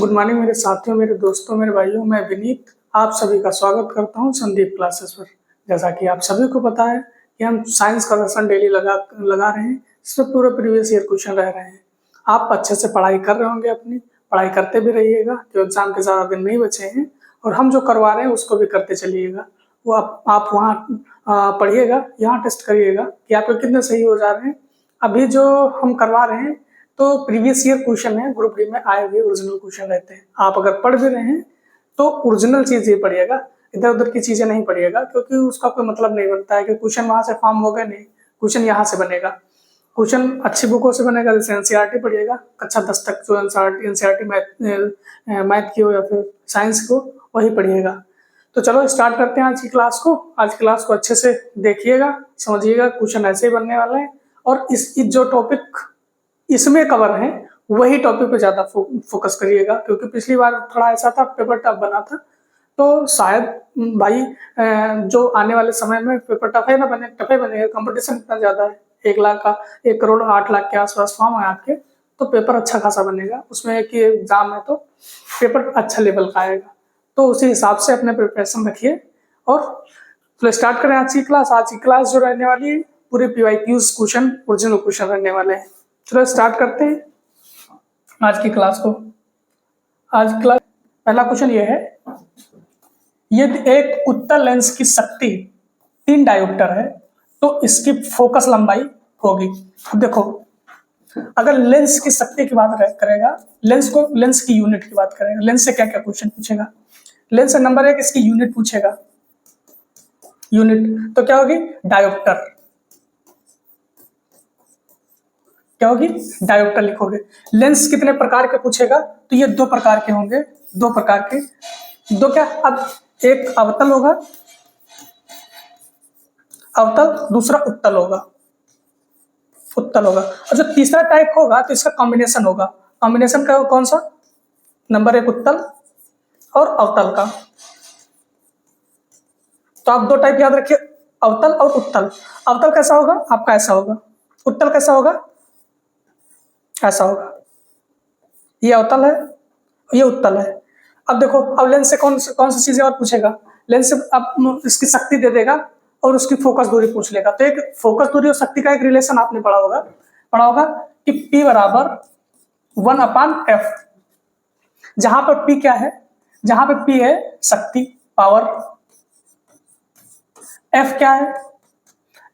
Good morning मेरे साथियों, मेरे दोस्तों, मेरे भाइयों। मैं विनीत आप सभी का स्वागत करता हूं संदीप क्लासेस पर। जैसा कि आप सभी को पता है कि हम साइंस का लेसन डेली लगा रहे हैं, इसमें पूरे प्रीवियस ईयर क्वेश्चन रह रहे हैं। आप अच्छे से पढ़ाई कर रहे होंगे, अपनी पढ़ाई करते भी रहिएगा कि एग्जाम के ज़्यादा दिन नहीं बचे हैं, और हम जो करवा रहे हैं उसको भी करते चलिएगा। वो आप वहाँ पढ़िएगा, यहाँ टेस्ट करिएगा कि आपके कितने सही हो जा रहे हैं। अभी जो हम करवा रहे हैं तो प्रीवियस ईयर क्वेश्चन है, ग्रुप डी में आए हुए ओरिजिनल क्वेश्चन रहते हैं। आप अगर पढ़ भी रहे हैं तो ओरिजिनल चीज ही पढ़िएगा, इधर उधर की चीजें नहीं पढ़िएगा, क्योंकि उसका कोई मतलब नहीं बनता है कि क्वेश्चन वहां से फॉर्म हो गए, नहीं, क्वेश्चन यहाँ से बनेगा। क्वेश्चन अच्छी बुकों से बनेगा, जैसे एनसीईआरटी पढ़िएगा, कक्षा 10 तक जो एनसीईआरटी मैथ की हो या फिर साइंस को, वही पढ़िएगा। तो चलो स्टार्ट करते हैं आज की क्लास को। आज क्लास को अच्छे से देखिएगा, समझिएगा, क्वेश्चन ऐसे ही बनने वाले हैं। और इस जो टॉपिक इसमें कवर है वही टॉपिक पे ज्यादा फोकस करिएगा, क्योंकि पिछली बार थोड़ा ऐसा था, पेपर टफ बना था। तो शायद भाई जो आने वाले समय में पेपर टफ है ना बने, टफे बनेगा। कंपटीशन इतना ज्यादा है, 1 लाख का 1 करोड़ 8 लाख के आसपास फॉर्म है आपके, तो पेपर अच्छा खासा बनेगा। उसमें एक ही एग्जाम है तो पेपर अच्छा लेवल का आएगा। तो उसी हिसाब से अपने प्रिपरेशन रखिए। और तो स्टार्ट करें आज की क्लास। आज की क्लास जो रहने वाली है पूरे PYQs क्वेश्चन, ओरिजिनल क्वेश्चन रहने वाले हैं। चलो स्टार्ट करते हैं आज की क्लास को। आज क्लास पहला क्वेश्चन ये है, यदि एक उत्तल लेंस की शक्ति 3 डायोप्टर है तो इसकी फोकस लंबाई होगी। अब देखो, अगर लेंस की शक्ति की बात करेगा, लेंस की यूनिट की बात करेगा, लेंस से क्या क्या क्वेश्चन पूछेगा। लेंस से नंबर 1 इसकी यूनिट पूछेगा। यूनिट तो क्या होगी, डायोप्टर। क्या होगी, डायोप्टर लिखोगे। लेंस कितने प्रकार के पूछेगा, तो ये 2 प्रकार के होंगे। 2 प्रकार के, 2 क्या, अब एक अवतल होगा, अवतल, दूसरा उत्तल होगा, उत्तल होगा। और जो तीसरा टाइप होगा तो इसका कॉम्बिनेशन होगा। कॉम्बिनेशन का कौन सा, नंबर 1 उत्तल और अवतल का। तो आप 2 टाइप याद रखिए, अवतल और उत्तल। अवतल कैसा होगा आपका, ऐसा होगा। उत्तल कैसा होगा, ऐसा होगा। ये अवतल है, ये उत्तल है। अब देखो, अब लेंस से कौन सी चीजें और पूछेगा। लेंस से अब इसकी शक्ति दे देगा और उसकी फोकस दूरी पूछ लेगा। तो एक फोकस दूरी और शक्ति का एक रिलेशन आपने पढ़ा होगा कि P बराबर 1/f। जहां पर P क्या है, जहां पर P है शक्ति, पावर। F क्या है,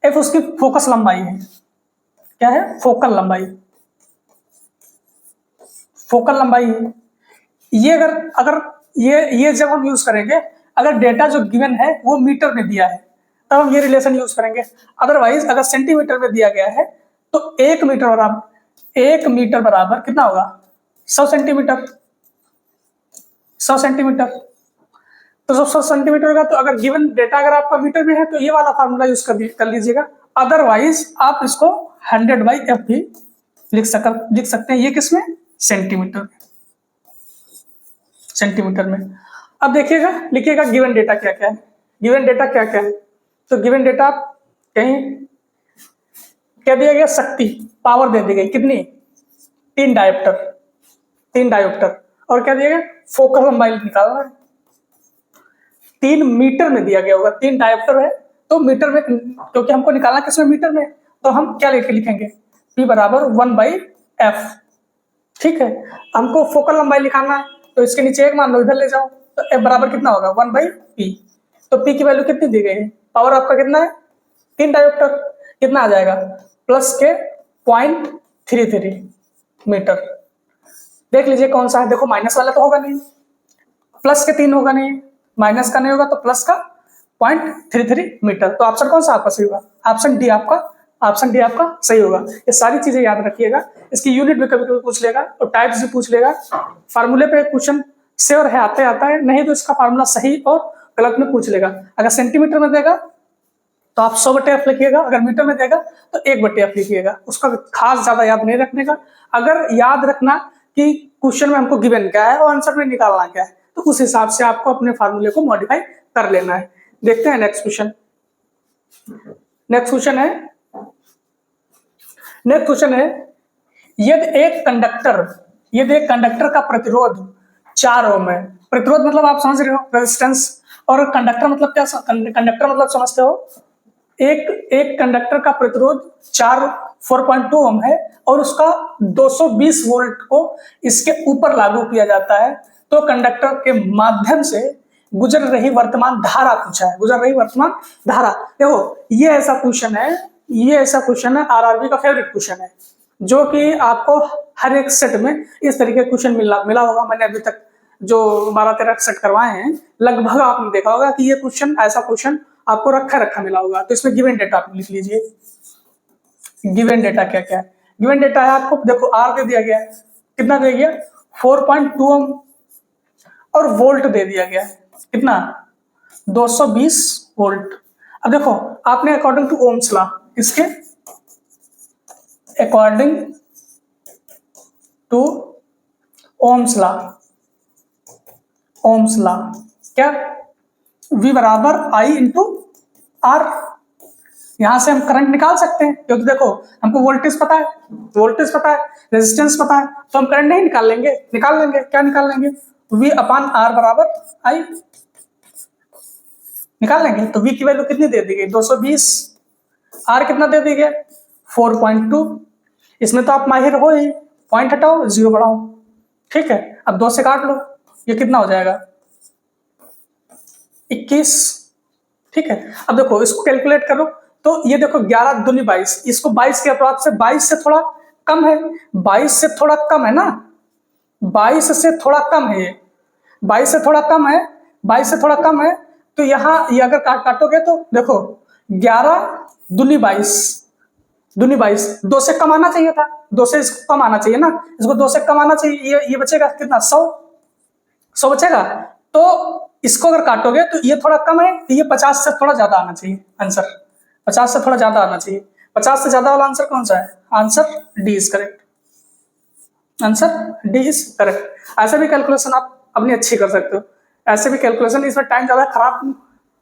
F उसकी फोकस लंबाई है। क्या है, फोकल लंबाई, फोकल लंबाई है। ये अगर ये जब हम यूज करेंगे, अगर डेटा जो गिवन है वो मीटर में दिया है तब हम ये रिलेशन यूज करेंगे। अदरवाइज अगर सेंटीमीटर में दिया गया है तो 1 मीटर बराबर कितना होगा, 100 सेंटीमीटर। 100 सेंटीमीटर, तो जब 100 सेंटीमीटर होगा तो अगर गिवन डेटा अगर आपका मीटर में है तो ये वाला फार्मूला यूज कर लीजिएगा। अदरवाइज आप इसको 100/f भी लिख सकते हैं। ये किसमें, सेंटीमीटर में। अब देखिएगा, लिखिएगा गिवन डेटा क्या क्या है। गिवन डेटा क्या क्या है, तो गिवन डेटा कहीं क्या दिया गया, शक्ति, पावर दे दी गई, कितनी, 3 डायोप्टर। और क्या दिया गया, फोकल लंबाई निकालना है। 3 मीटर में दिया गया होगा, 3 डायोप्टर है तो मीटर में, क्योंकि हमको निकालना किसमें, मीटर में, तो हम क्या लेके लिखेंगे, P बराबर 1/f। ठीक है, हमको फोकल लंबाई निकालना है तो इसके नीचे 1 मान लो, इधर ले जाओ, तो F बराबर कितना होगा, 1/p। तो P की वैल्यू कितनी दी गई है, पावर आपका कितना है, 3 डायोप्टर, कितना आ जाएगा, प्लस के 0.33 मीटर। देख लीजिए कौन सा है। देखो माइनस वाला तो होगा नहीं, प्लस के 3 होगा नहीं, माइनस का नहीं होगा, तो प्लस का 0.33 मीटर। तो ऑप्शन कौन सा आपका सही होगा, ऑप्शन डी आपका सही होगा। ये सारी चीजें याद रखिएगा। इसकी यूनिट भी कभी कभी पूछ लेगा और टाइप्स भी पूछ लेगा। फार्मूले पे क्वेश्चन श्योर है, आता है, नहीं तो इसका फार्मूला सही और गलत में पूछ लेगा। अगर सेंटीमीटर में देगा तो आप 100/f लिखिएगा, अगर मीटर में देगा तो 1/f लिखिएगा। उसका खास ज्यादा याद नहीं रखने का। अगर याद रखना कि क्वेश्चन में हमको गिवन क्या है और आंसर में निकालना क्या है, तो उस हिसाब से आपको अपने फार्मूले को मॉडिफाई कर लेना है। देखते हैं नेक्स्ट क्वेश्चन। नेक्स्ट क्वेश्चन है, यदि एक कंडक्टर का प्रतिरोध 4 ओम है। प्रतिरोध मतलब आप समझ रहे हो, रेजिस्टेंस। और कंडक्टर मतलब क्या, कंडक्टर मतलब समझते हो, एक कंडक्टर का प्रतिरोध 4.2 ओम है और उसका 220 वोल्ट को इसके ऊपर लागू किया जाता है, तो कंडक्टर के माध्यम से गुजर रही वर्तमान धारा पूछा है, गुजर रही वर्तमान धारा। देखो ये ऐसा क्वेश्चन है, ये ऐसा क्वेश्चन है, आरआरबी का फेवरेट क्वेश्चन है, जो कि आपको हर एक सेट में इस तरीके का क्वेश्चन मिला होगा। मैंने अभी तक जो 12-13 सेट करवाए हैं, लगभग आपने देखा होगा कि ये क्वेश्चन, ऐसा क्वेश्चन आपको रखा मिला होगा। तो इसमें गिवन डेटा आप लिख लीजिए। गिवन डेटा क्या क्या है? गिवन डेटा है आपको, देखो आर दे दिया गया है, कितना दे दिया 4.2 ओम, और वोल्ट दे दिया गया है कितना 220 वोल्ट। अब देखो आपने अकॉर्डिंग टू ओम्स लॉ, इसके according to ohm's law, ohm's law क्या, V बराबर I इंटू आर। यहां से हम करंट निकाल सकते हैं, क्योंकि देखो हमको वोल्टेज पता है, वोल्टेज पता है, रेजिस्टेंस पता है, तो हम करंट नहीं निकाल लेंगे, निकाल लेंगे, क्या निकाल लेंगे, V अपान आर बराबर I निकाल लेंगे। तो V की वैल्यू कितनी दे दी गई 220, R कितना दे दी गई 4.2। इसमें तो आप माहिर हो ही, पॉइंट हटाओ, 0 बढ़ाओ, ठीक है। अब 2 से काट लो, ये कितना हो जाएगा 21, ठीक है। अब देखो इसको कैलकुलेट करो, तो ये देखो 11 दूनी 22, इसको 22 के अपराध से 22 से थोड़ा कम है, 22 से थोड़ा कम है ना, 22 से थोड़ा कम है, ये 22 से थोड़ा कम है, 22 से थोड़ा कम है। तो यहाँ ये अगर काटोगे तो देखो 11 दूनी 22, दूनी 22, 2 से कम आना चाहिए था, 2 से इसको कम आना चाहिए ना, इसको 2 से कम आना चाहिए, ये बचेगा कितना 100 बचेगा। तो इसको अगर काटोगे तो ये थोड़ा कम है, तो ये 50 से थोड़ा ज्यादा आना चाहिए आंसर, 50 से थोड़ा ज्यादा आना चाहिए। 50 से ज्यादा वाला आंसर कौन सा है, answer D is correct, answer D is correct. ऐसे भी कैलकुलेशन आप अपनी अच्छी कर सकते हो, ऐसे भी कैलकुलेशन, इसमें टाइम ज्यादा खराब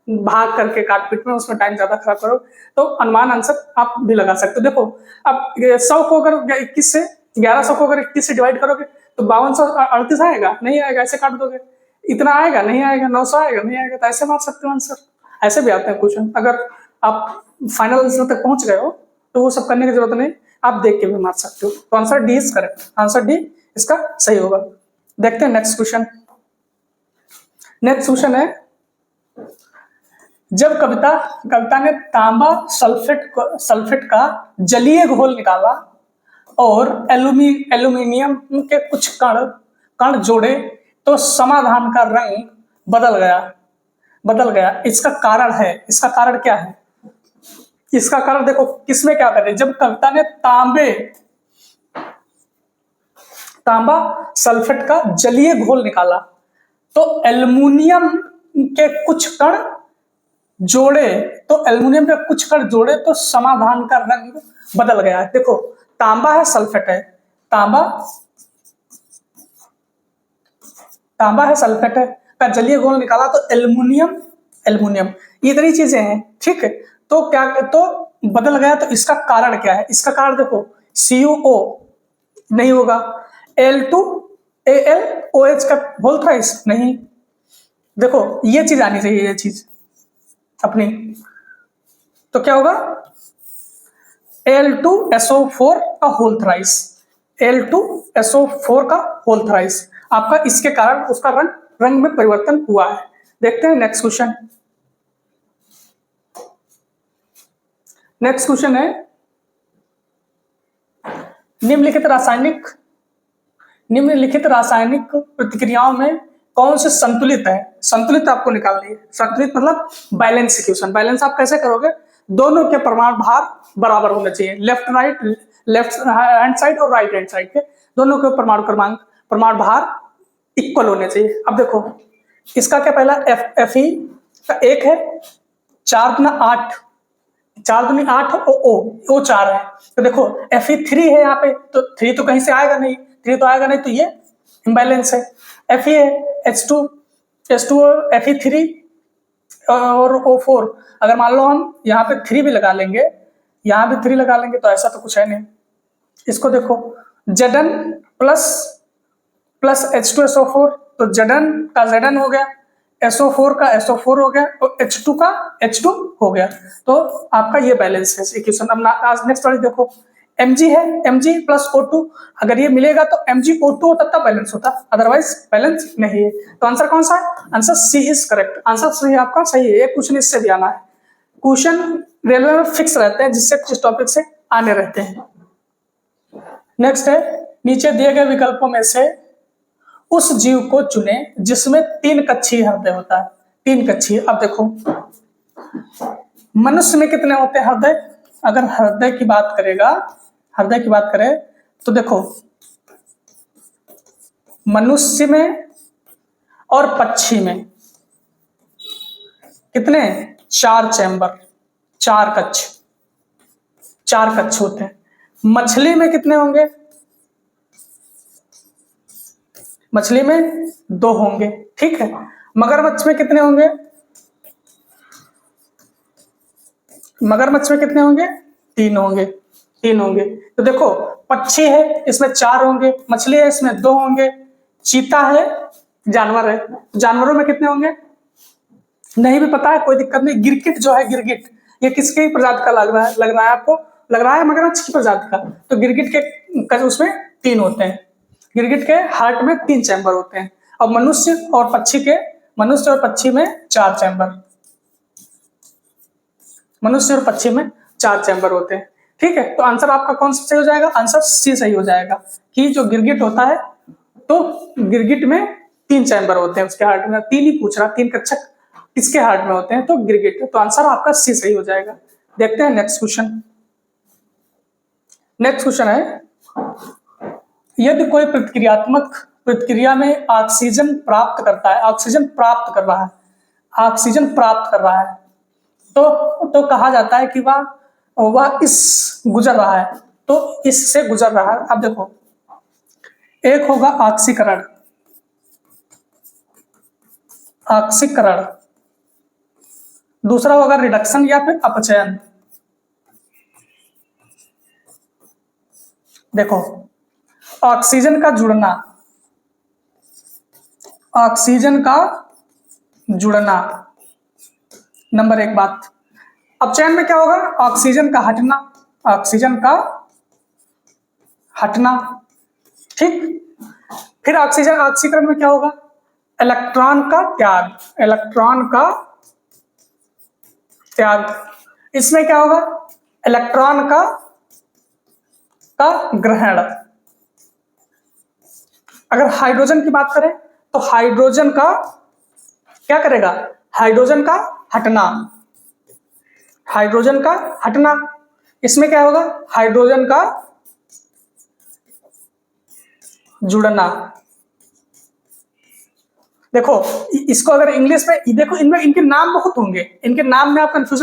भाग करके काट पीट में उसमें टाइम ज्यादा खराब करो तो अनुमान आंसर आप भी लगा सकते हो। देखो अब 100 को अगर 21 से 1100 को अगर 21 से डिवाइड करोगे तो 5238 आएगा, नहीं आएगा, ऐसे काट दोगे, इतना आएगा नहीं आएगा, 900 आएगा नहीं आएगा, तो ऐसे मार सकते हो आंसर। ऐसे भी आते हैं क्वेश्चन, अगर आप फाइनल आंसर तक पहुंच गए हो तो वो सब करने की जरूरत नहीं, आप देख के भी मार सकते हो। तो answer D is correct, answer D इसका सही होगा। देखते हैं नेक्स्ट क्वेश्चन। नेक्स्ट क्वेश्चन है, जब कविता ने तांबा सल्फेट का जलीय घोल निकाला और एल्यूमिनियम के कुछ कण जोड़े तो समाधान का रंग बदल गया। इसका कारण है, इसका कारण क्या है, इसका कारण देखो किसमें क्या करे, जब कविता ने तांबा सल्फेट का जलीय घोल निकाला तो एल्युमिनियम के कुछ कण जोड़े, तो एल्युमिनियम के कुछ कण जोड़े तो समाधान का रंग बदल गया। देखो तांबा है सल्फेट है, तांबा है सल्फेट है का जलीय घोल निकाला तो एल्युमिनियम इतनी चीजें हैं, ठीक है। तो क्या, तो बदल गया, तो इसका कारण क्या है, इसका कारण देखो CuO नहीं होगा, Al2AlOH का होल थ्राइस नहीं, देखो ये चीज आनी चाहिए, ये चीज अपनी, तो क्या होगा Al2SO4 का होल थ्राइस, Al2SO4 का होल थ्राइस, आपका इसके कारण उसका रंग में परिवर्तन हुआ है। देखते हैं नेक्स्ट क्वेश्चन। नेक्स्ट क्वेश्चन है, निम्नलिखित रासायनिक प्रतिक्रियाओं में कौन से संतुलित है, संतुलित आपको निकालनी है, संतुलित मतलब बैलेंस इक्वेशन। बैलेंस आप कैसे करोगे, दोनों के परमाणु भार बराबर होने चाहिए, लेफ्ट हैंड साइड और राइट हैंड साइड के दोनों के परमाणु भार इक्वल होने चाहिए। अब देखो इसका क्या, पहला Fe का 1 है, 4 दूनी 8 O 4 है, तो देखो Fe3 है यहाँ पे, तो 3 तो कहीं से आएगा नहीं, 3 तो आएगा नहीं, तो ये इम्बैलेंस है। Fe है H2 Fe3 और O4, अगर मान लो हम यहाँ पे 3 भी लगा लेंगे, यहाँ भी 3 लगा लेंगे, तो ऐसा तो कुछ है नहीं। इसको देखो Zn प्लस H2SO4, तो Zn का Zn हो गया, SO4 का SO4 हो गया, तो H2 का H2 हो गया। तो आपका ये बैलेंस है इक्वेशन। अब आज नेक्स्ट वाली देखो, Mg है, Mg प्लस O2, अगर ये मिलेगा तो MgO2 होता तब बैलेंस होता, अदरवाइज बैलेंस नहीं है। तो आंसर कौन सा है? Answer C is correct. Answer सही आपका सही है। एक क्वेश्चन इससे भी आना है। क्वेश्चन रेलवे में फिक्स रहते हैं, जिससे कुछ टॉपिक से आने रहते हैं। नेक्स्ट है, नीचे दिए गए विकल्पों में से उस जीव को चुने जिसमें 3 कक्षीय हृदय होता है। 3 कक्षीय। अब देखो मनुष्य में कितने होते हैं हृदय? अगर हृदय की बात करें तो देखो मनुष्य में और पक्षी में कितने? 4 चैम्बर, 4 कक्ष होते हैं। मछली में कितने होंगे? मछली में 2 होंगे, ठीक है। मगरमच्छ में कितने होंगे? मगरमच्छ में कितने होंगे? 3 होंगे। तो देखो पक्षी है, इसमें 4 होंगे, मछली है, इसमें 2 होंगे, चीता है, जानवर है, जानवरों में कितने होंगे? नहीं भी पता है कोई दिक्कत नहीं। गिरगिट जो है, गिरगिट ये किसकी प्रजाति का लग रहा है आपको? लग रहा है मगरमच्छ की प्रजाति का। तो गिरगिट के उसमें 3 होते हैं। गिरगिट के हार्ट में 3 चैम्बर होते हैं। और मनुष्य और पक्षी में 4 चैम्बर। मनुष्य और पक्षी में 4 चैम्बर होते हैं, ठीक है। तो आंसर आपका कौन सा सही हो जाएगा? आंसर सी सही हो जाएगा कि जो गिरगिट होता है, तो गिरगिट में 3 चैम्बर होते हैं उसके हार्ट में। 3 ही पूछ रहा, 3 कक्षक किसके हार्ट में होते हैं? तो गिरगिट। तो आंसर आपका सी सही हो जाएगा। देखते हैं नेक्स्ट क्वेश्चन। नेक्स्ट क्वेश्चन है, यदि कोई प्रतिक्रिया में ऑक्सीजन प्राप्त करता है, ऑक्सीजन प्राप्त कर रहा है, तो कहा जाता है कि वह इस गुजर रहा है, तो इससे गुजर रहा है। अब देखो, एक होगा ऑक्सीकरण, दूसरा होगा रिडक्शन या फिर अपचयन। देखो ऑक्सीजन का जुड़ना नंबर 1 बात। अपचयन में क्या होगा? ऑक्सीजन का हटना, ठीक। फिर ऑक्सीकरण में क्या होगा? इलेक्ट्रॉन का त्याग। इसमें क्या होगा? इलेक्ट्रॉन का ग्रहण। अगर हाइड्रोजन की बात करें तो हाइड्रोजन का क्या करेगा? हाइड्रोजन का हटना। इसमें क्या होगा? हाइड्रोजन का जुड़ना। देखो इसको अगर इंग्लिश में देखो, इनमें इनके नाम बहुत होंगे, इनके नाम में आप कंफ्यूज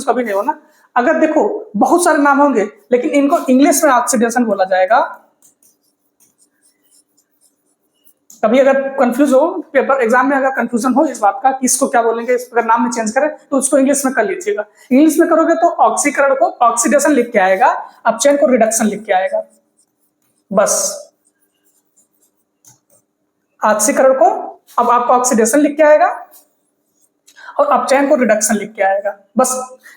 कभी नहीं होना। अगर देखो बहुत सारे नाम होंगे, लेकिन इनको इंग्लिश में ऑक्सीडेशन बोला जाएगा। कभी अगर कंफ्यूज हो, पेपर एग्जाम में अगर कंफ्यूजन हो इस बात का कि इसको क्या बोलेंगे, अगर नाम में चेंज करें तो उसको इंग्लिश में कर लीजिएगा। इंग्लिश में करोगे तो ऑक्सीकरण को ऑक्सीडेशन लिख के आएगा, अपचयन को रिडक्शन लिख के आएगा। बस ऑक्सीकरण को अब आपको ऑक्सीडेशन लिख के आएगा और अपचयन को रिडक्शन लिख के आएगा। बस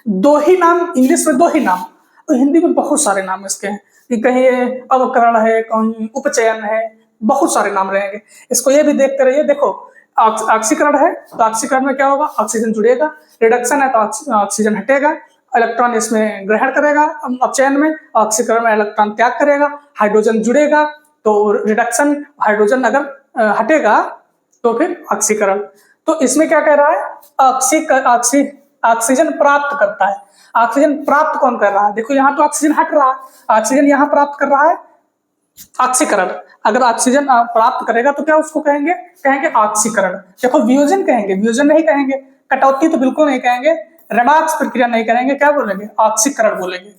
2 ही नाम, इंग्लिश में 2 ही नाम। तो हिंदी में बहुत सारे नाम इसके हैं, कि कहीं अवकरण है, कहीं उपचयन है, बहुत सारे नाम रहेंगे। इसको ये भी देखते रहिए। देखो ऑक्सीकरण है तो ऑक्सीकरण में क्या होगा? ऑक्सीजन जुड़ेगा। रिडक्शन है तो ऑक्सीजन हटेगा, इलेक्ट्रॉन इसमें ग्रहण करेगा। अपचयन में ऑक्सीकरण में इलेक्ट्रॉन त्याग करेगा, हाइड्रोजन जुड़ेगा तो रिडक्शन, हाइड्रोजन अगर हटेगा तो फिर ऑक्सीकरण। तो इसमें क्या कह रहा है? ऑक्सीजन प्राप्त करता है। ऑक्सीजन प्राप्त कौन कर रहा है? देखो यहाँ तो ऑक्सीजन हट रहा है, ऑक्सीजन यहाँ प्राप्त कर रहा है ऑक्सीकरण। अगर ऑक्सीजन प्राप्त करेगा तो क्या उसको कहेंगे ऑक्सीकरण। देखो वियोजन कहेंगे, वियोजन नहीं कहेंगे, कटौती तो बिल्कुल नहीं कहेंगे, रेडॉक्स प्रक्रिया नहीं करेंगे, क्या बोलेंगे? ऑक्सीकरण बोलेंगे।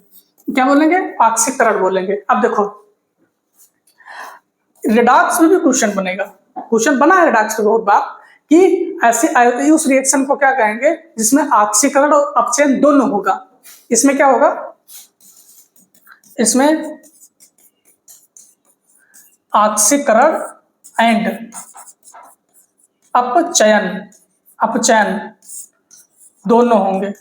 क्या बोलेंगे? ऑक्सीकरण बोलेंगे। अब देखो रेडॉक्स में भी क्वेश्चन बना है रेडॉक्स में बहुत बार, कि ऐसे उस रिएक्शन को क्या कहेंगे जिसमें ऑक्सीकरण और अपचयन दोनों होगा। इसमें क्या होगा? इसमें ऑक्सीकरण एंड अपचयन, अपचयन दोनों होंगे,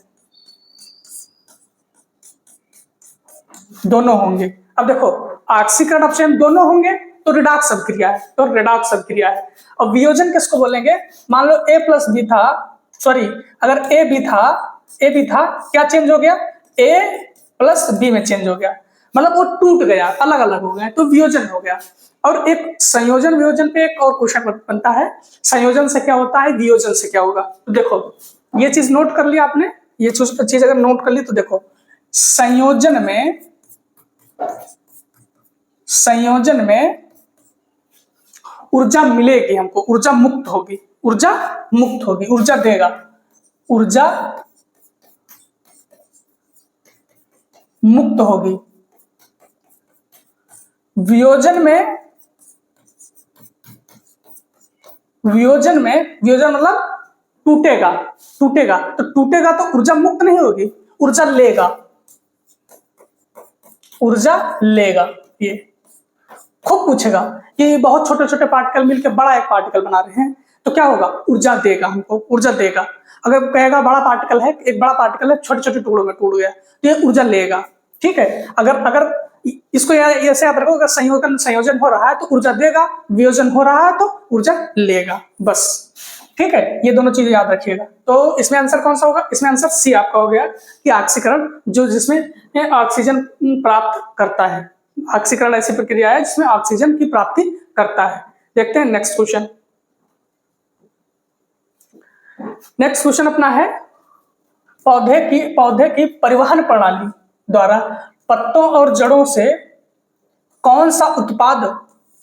दोनों होंगे। अब देखो ऑक्सीकरण अपचयन दोनों होंगे तो रिडॉक्स अभिक्रिया है, तो रिडॉक्स अभिक्रिया है। और वियोजन किसको बोलेंगे? मान लो A प्लस बी था, सॉरी अगर ए बी था, क्या चेंज हो गया? A प्लस बी में चेंज हो गया, मतलब वो टूट गया, अलग अलग हो गया, तो वियोजन हो गया। और एक संयोजन वियोजन पे एक और क्वेश्चन बनता है, संयोजन से क्या होता है, वियोजन से क्या होगा। तो देखो ये चीज नोट कर लिया आपने, ये चीज अगर नोट कर ली तो देखो संयोजन में ऊर्जा मिलेगी हमको, ऊर्जा मुक्त होगी, ऊर्जा मुक्त होगी, ऊर्जा देगा, ऊर्जा मुक्त होगी। वियोजन मतलब टूटेगा, तो टूटेगा तो ऊर्जा मुक्त नहीं होगी, ऊर्जा लेगा। ये खूब पूछेगा कि बहुत छोटे छोटे पार्टिकल मिलकर बड़ा एक पार्टिकल बना रहे हैं तो क्या होगा? ऊर्जा देगा हमको, ऊर्जा देगा। अगर कहेगा बड़ा पार्टिकल है, एक बड़ा पार्टिकल है छोटे छोटे टुकड़ों में टूट गया तो ये ऊर्जा लेगा, ठीक है। अगर इसको ऐसे याद रखो, अगर संयोजन हो रहा है तो ऊर्जा देगा, वियोजन हो रहा है तो ऊर्जा लेगा, बस ठीक है। ये दोनों चीजें याद रखिएगा। तो इसमें आंसर कौन सा होगा? इसमें आंसर सी आपका हो गया कि ऑक्सीकरण, जो जिसमें ऑक्सीजन प्राप्त करता है। ऑक्सीकरण ऐसी प्रक्रिया है जिसमें ऑक्सीजन की प्राप्ति करता है। देखते हैं नेक्स्ट क्वेश्चन। नेक्स्ट क्वेश्चन अपना है पौधे की परिवहन प्रणाली द्वारा पत्तों और जड़ों से कौन सा उत्पाद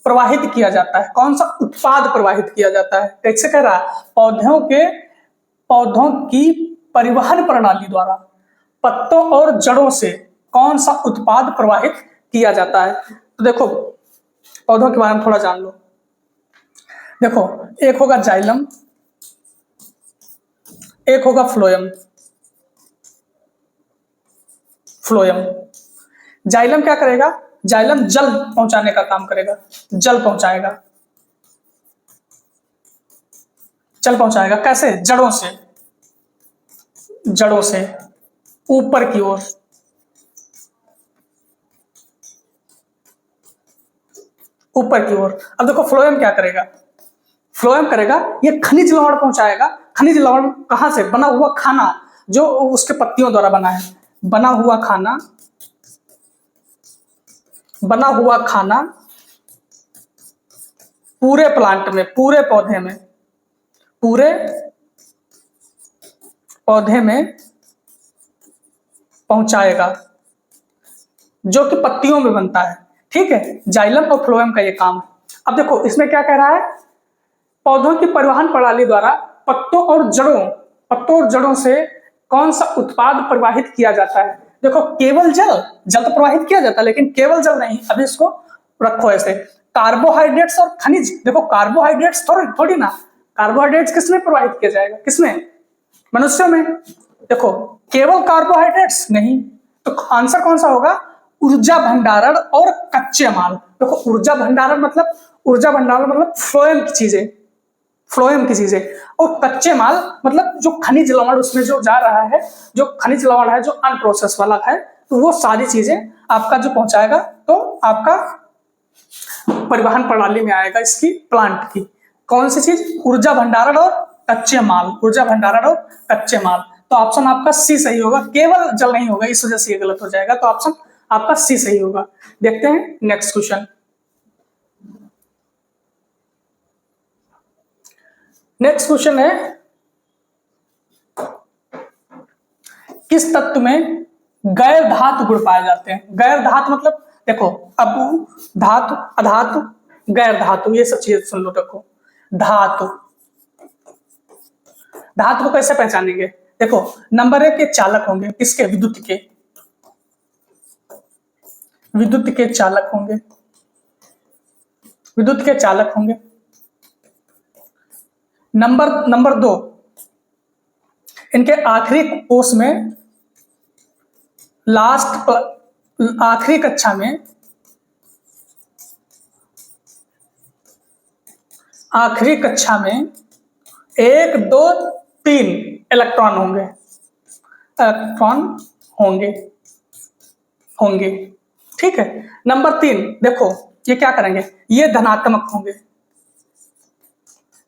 प्रवाहित किया जाता है? कौन सा उत्पाद प्रवाहित किया जाता है? कैसे कह रहा है? पौधों की परिवहन प्रणाली द्वारा पत्तों और जड़ों से कौन सा उत्पाद प्रवाहित किया जाता है? तो देखो पौधों के बारे में थोड़ा जान लो। देखो एक होगा जाइलम, एक होगा फ्लोएम। जाइलम क्या करेगा? जाइलम जल पहुंचाने का काम करेगा, जल पहुंचाएगा। कैसे? जड़ों से ऊपर की ओर, अब देखो फ्लोएम क्या करेगा? ये खनिज लवण पहुंचाएगा। खनिज लवण कहां से? बना हुआ खाना जो उसके पत्तियों द्वारा बना है, बना हुआ खाना पूरे प्लांट में, पूरे पौधे में पहुंचाएगा, जो कि पत्तियों में बनता है, ठीक है। जाइलम और फ्लोएम का ये काम है। अब देखो इसमें क्या कह रहा है? पौधों की परिवहन प्रणाली द्वारा पत्तों और जड़ों से कौन सा उत्पाद प्रवाहित किया जाता है? देखो केवल जल तो प्रवाहित किया जाता है, लेकिन केवल जल नहीं। अभी इसको रखो ऐसे, कार्बोहाइड्रेट्स और खनिज। देखो कार्बोहाइड्रेट्स थोड़ी ना, कार्बोहाइड्रेट्स किसमें प्रवाहित किया जाएगा? किसमें? मनुष्यों में। देखो केवल कार्बोहाइड्रेट्स नहीं, तो आंसर कौन सा होगा? ऊर्जा भंडारण और कच्चे माल। देखो ऊर्जा भंडारण मतलब फ्लोएम की चीजें, और कच्चे माल मतलब जो खनिज लवण उसमें जो जा रहा है, जो खनिज लवण है जो अनप्रोसेस वाला है, तो वो सारी चीजें आपका जो पहुंचाएगा तो आपका परिवहन प्रणाली में आएगा इसकी, प्लांट की। कौन सी चीज? ऊर्जा भंडारण और कच्चे माल, तो ऑप्शन आपका सी सही होगा। केवल जल नहीं होगा, इस वजह से ये गलत हो जाएगा, तो ऑप्शन आपका सी सही होगा। देखते हैं नेक्स्ट क्वेश्चन। नेक्स्ट क्वेश्चन है किस तत्व में गैर धातु गुण पाए जाते हैं? गैर धातु मतलब देखो अप धातु, अधातु, गैर धातु, ये सब चीजें सुन लो। देखो धातु को कैसे पहचानेंगे? देखो नंबर 1 के चालक होंगे, किसके? विद्युत के चालक होंगे। नंबर 2, इनके आखिरी कोर्स में, आखिरी कक्षा में आखिरी कक्षा में 1 2 3 इलेक्ट्रॉन होंगे, इलेक्ट्रॉन होंगे होंगे ठीक है। नंबर 3 देखो ये क्या करेंगे, ये धनात्मक होंगे,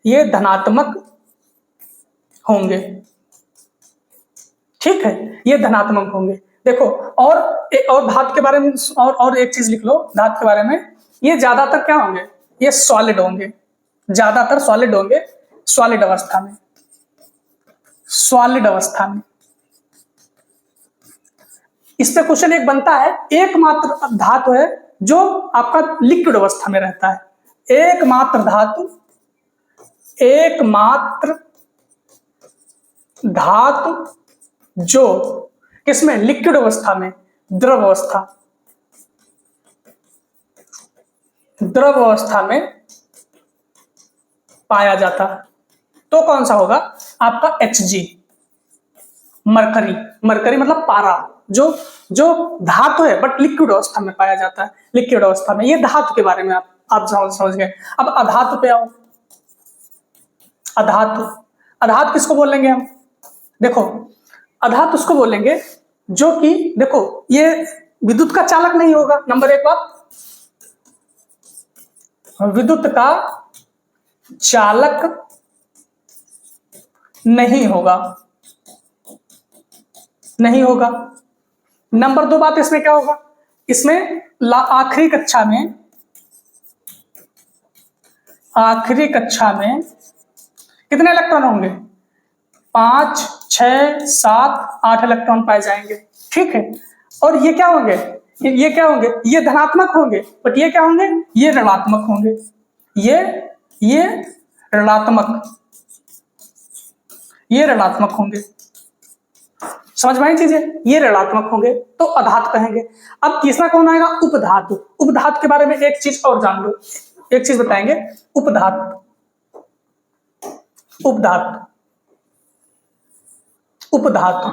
ये धनात्मक होंगे ठीक है, ये धनात्मक होंगे। देखो और धातु के बारे में और एक चीज लिख लो धातु के बारे में, ये ज्यादातर क्या होंगे, ये सॉलिड होंगे, ज्यादातर सॉलिड होंगे, सॉलिड अवस्था में, सॉलिड अवस्था में। इस पे क्वेश्चन एक बनता है, एकमात्र धातु है जो आपका लिक्विड अवस्था में रहता है, एकमात्र धातु, एकमात्र धातु जो किसमें, लिक्विड अवस्था में, द्रव अवस्था, द्रव अवस्था में पाया जाता है, तो कौन सा होगा आपका Hg, मरकरी। मरकरी मतलब पारा, जो धातु है बट लिक्विड अवस्था में पाया जाता है, लिक्विड अवस्था में। ये धातु के बारे में आप समझ गए। अब अधातु पे आओ। अधातु, अधातु किसको बोलेंगे हम, देखो अधातु उसको बोलेंगे जो कि देखो ये विद्युत का चालक नहीं होगा, नंबर 1 बात, विद्युत का चालक नहीं होगा, नहीं होगा। नंबर 2 बात इसमें क्या होगा, इसमें आखिरी कक्षा में, आखिरी कक्षा में कितने इलेक्ट्रॉन होंगे, 5 6 7 8 इलेक्ट्रॉन पाए जाएंगे ठीक है। और ये क्या होंगे, ये क्या होंगे, ये धनात्मक होंगे, बट ये क्या होंगे, ये ऋणात्मक होंगे, ये ऋणात्मक, ये ऋणात्मक होंगे, समझ में आई चीजें, ये ऋणात्मक होंगे तो अधातु कहेंगे। अब तीसरा कौन आएगा, उपधातु। उपधातु के बारे में एक चीज और जान लो, एक चीज बताएंगे, उपधातु, उपधातु, उपधातु,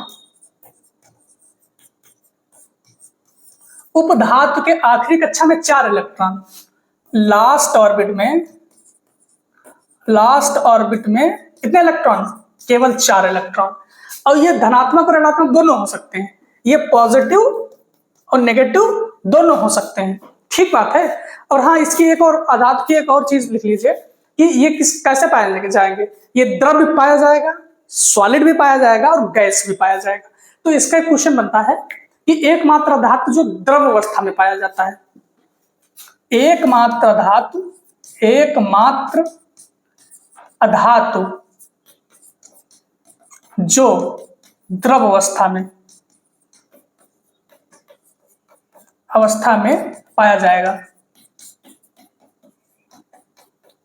उपधातु के आखिरी कक्षा में 4 इलेक्ट्रॉन, लास्ट ऑर्बिट में, लास्ट ऑर्बिट में कितने इलेक्ट्रॉन, केवल 4 इलेक्ट्रॉन। और ये धनात्मक और ऋणात्मक दोनों हो सकते हैं, ये पॉजिटिव और नेगेटिव दोनों हो सकते हैं, ठीक बात है। और हाँ, इसकी एक और अधातु की एक और चीज लिख लीजिए कि ये कैसे पाए जाएंगे, ये द्रव भी पाया जाएगा, सॉलिड भी पाया जाएगा और गैस भी पाया जाएगा। तो इसका एक क्वेश्चन बनता है कि एकमात्र धातु जो द्रव अवस्था में पाया जाता है, एकमात्र धातु, एकमात्र अधातु जो द्रव अवस्था में पाया जाएगा,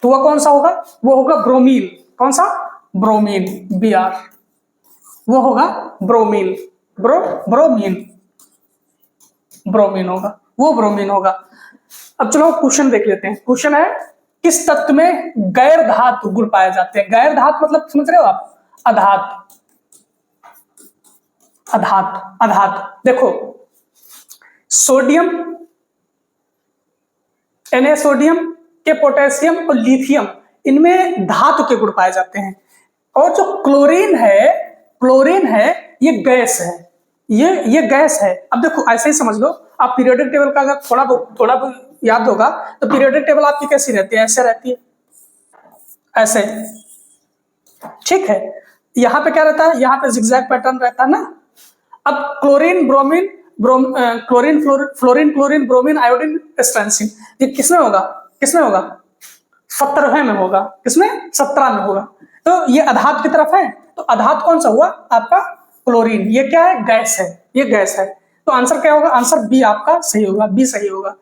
तो वह कौन सा होगा, वो होगा ब्रोमीन। कौन सा, ब्रोमीन, Br, वो होगा ब्रोमीन, ब्रोमीन, ब्रोमीन होगा, वो ब्रोमीन होगा। अब चलो क्वेश्चन देख लेते हैं। क्वेश्चन है, किस तत्व में गैर धातु गुण पाए जाते हैं। गैर धातु मतलब समझ रहे हो आप, अधातु, अधातु, अधातु। देखो सोडियम, Na सोडियम के, पोटेशियम और लिथियम, इनमें धातु के गुण पाए जाते हैं। और जो क्लोरीन है, क्लोरीन है, ये गैस है, ये गैस है। अब देखो ऐसे ही समझ लो आप, पीरियोडिक टेबल का अगर थोड़ा बहुत याद होगा तो पीरियोडिक टेबल आपकी कैसी रहती है, ऐसे रहती है, ऐसे, ठीक है। यहां पे क्या रहता है, यहां पे जिगजैग पैटर्न रहता है ना। अब chlorine, bromine, chlorine, fluorine, chlorine, bromine, iodine, स्ट्रेंसिन, ये किसमें होगा, किसमें होगा, 17वें में होगा, किसमें, 17 में होगा। तो ये अधातु की तरफ है, तो अधातु कौन सा हुआ आपका, क्लोरीन। ये क्या है, गैस है, ये गैस है। तो आंसर क्या होगा, आंसर बी आपका सही होगा, बी सही होगा।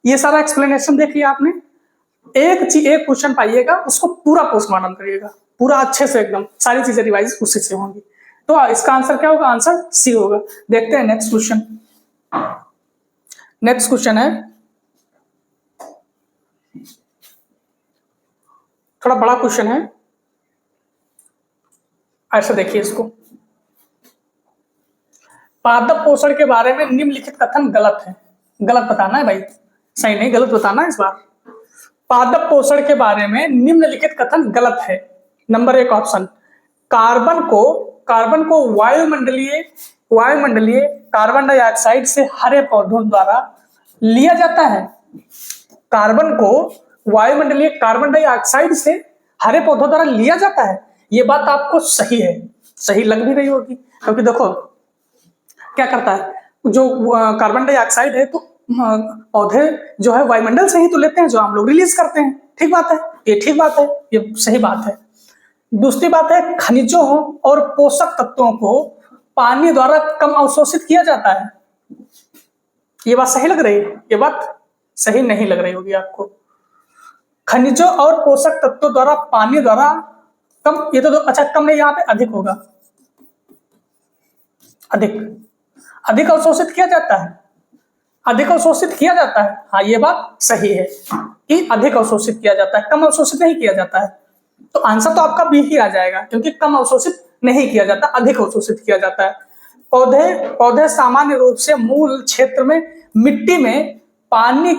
ये सारा एक्सप्लेनेशन देख लिया आपने। एक क्वेश्चन पाइएगा, उसको पूरा पोस्टमार्टम करिएगा, पूरा अच्छे से एकदम सारी चीजें रिवाइज उसी से होंगी। तो इसका आंसर क्या होगा, आंसर सी होगा। देखते हैं नेक्स्ट क्वेश्चन। नेक्स्ट क्वेश्चन है, थोड़ा बड़ा क्वेश्चन है, ऐसा देखिए इसको। पादप पोषण के बारे में निम्नलिखित कथन गलत है। गलत बताना है भाई, सही नहीं, गलत बताना है इस बार। पादप पोषण के बारे में निम्नलिखित कथन गलत है। नंबर 1 ऑप्शन, कार्बन को वायुमंडलीय कार्बन डाइऑक्साइड से हरे पौधों द्वारा लिया जाता है। कार्बन को वायुमंडलीय कार्बन डाइऑक्साइड से हरे पौधों द्वारा लिया जाता है। ये बात आपको सही है, सही लग भी रही होगी, क्योंकि देखो क्या करता है, जो कार्बन डाइऑक्साइड है तो पौधे जो है वायुमंडल से ही तो लेते हैं, जो हम लोग रिलीज करते हैं। ठीक बात है, ये ठीक बात है, ये सही बात है। दूसरी बात है, खनिजों और पोषक तत्वों को पानी द्वारा कम अवशोषित किया जाता है। ये बात सही लग रही है? ये बात सही नहीं लग रही होगी आपको। खनिजों और पोषक तत्वों द्वारा पानी द्वारा कम, ये तो अच्छा कम नहीं, यहाँ पे अधिक होगा, अधिक अवशोषित किया जाता है, अधिक अवशोषित किया जाता है। हाँ, ये बात सही है कि अधिक अवशोषित किया जाता है, कम अवशोषित नहीं किया जाता है। तो आंसर तो आपका बी ही आ जाएगा, क्योंकि कम अवशोषित नहीं किया जाता, अधिक अवशोषित किया जाता है। पौधे सामान्य रूप से मूल क्षेत्र में मिट्टी में पानी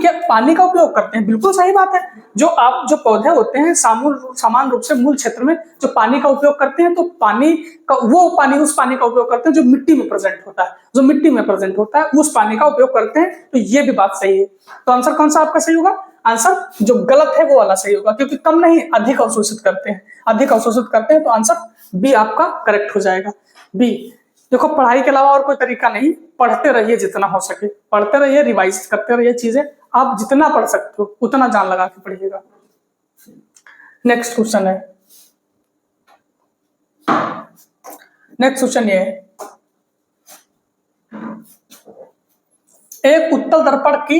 का उपयोग करते हैं। बिल्कुल सही बात है। जो पौधे होते हैं सामान्य रूप से मूल क्षेत्र में जो पानी का उपयोग करते हैं, तो उस पानी का उपयोग करते हैं जो मिट्टी में प्रेजेंट होता है, उस पानी का उपयोग करते हैं। तो ये भी बात सही है। तो आंसर कौन सा आपका सही होगा? आंसर जो गलत है वो वाला सही होगा, क्योंकि कम नहीं अधिक अवशोषित करते हैं। तो आंसर बी आपका करेक्ट हो जाएगा, बी। देखो, पढ़ाई के अलावा और कोई तरीका नहीं, पढ़ते रहिए जितना हो सके, पढ़ते रहिए, रिवाइज करते रहिए चीजें। आप जितना पढ़ सकते हो उतना जान लगा के पढ़िएगा। नेक्स्ट क्वेश्चन ये है, एक उत्तल दर्पण की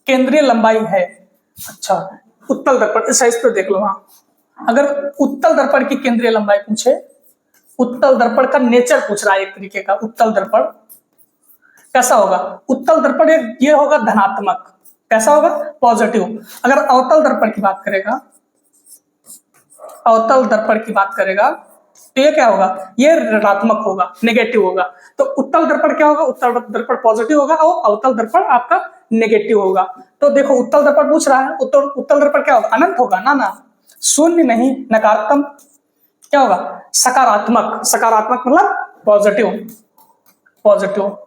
केंद्रीय लंबाई है। अच्छा, उत्तल दर्पण, इस साइज पे देख लो। हाँ, अगर उत्तल दर्पण की केंद्रीय लंबाई पूछे, उत्तल दर्पण का नेचर पूछ रहा है एक तरीके का, उत्तल दर्पण कैसा होगा? उत्तल दर्पण ये होगा धनात्मक, कैसा होगा? पॉजिटिव। अगर अवतल दर्पण की बात करेगा तो ये क्या होगा? ये ऋणात्मक होगा, नेगेटिव होगा। तो उत्तल दर्पण क्या होगा? उत्तल दर्पण पॉजिटिव होगा और अवतल दर्पण आपका नेगेटिव होगा। तो देखो, उत्तल दर्पण पूछ रहा है, उत्तल दर्पण क्या होगा? अनंत होगा ना, शून्य नहीं, नकारात्मक, क्या होगा? सकारात्मक मतलब पॉजिटिव,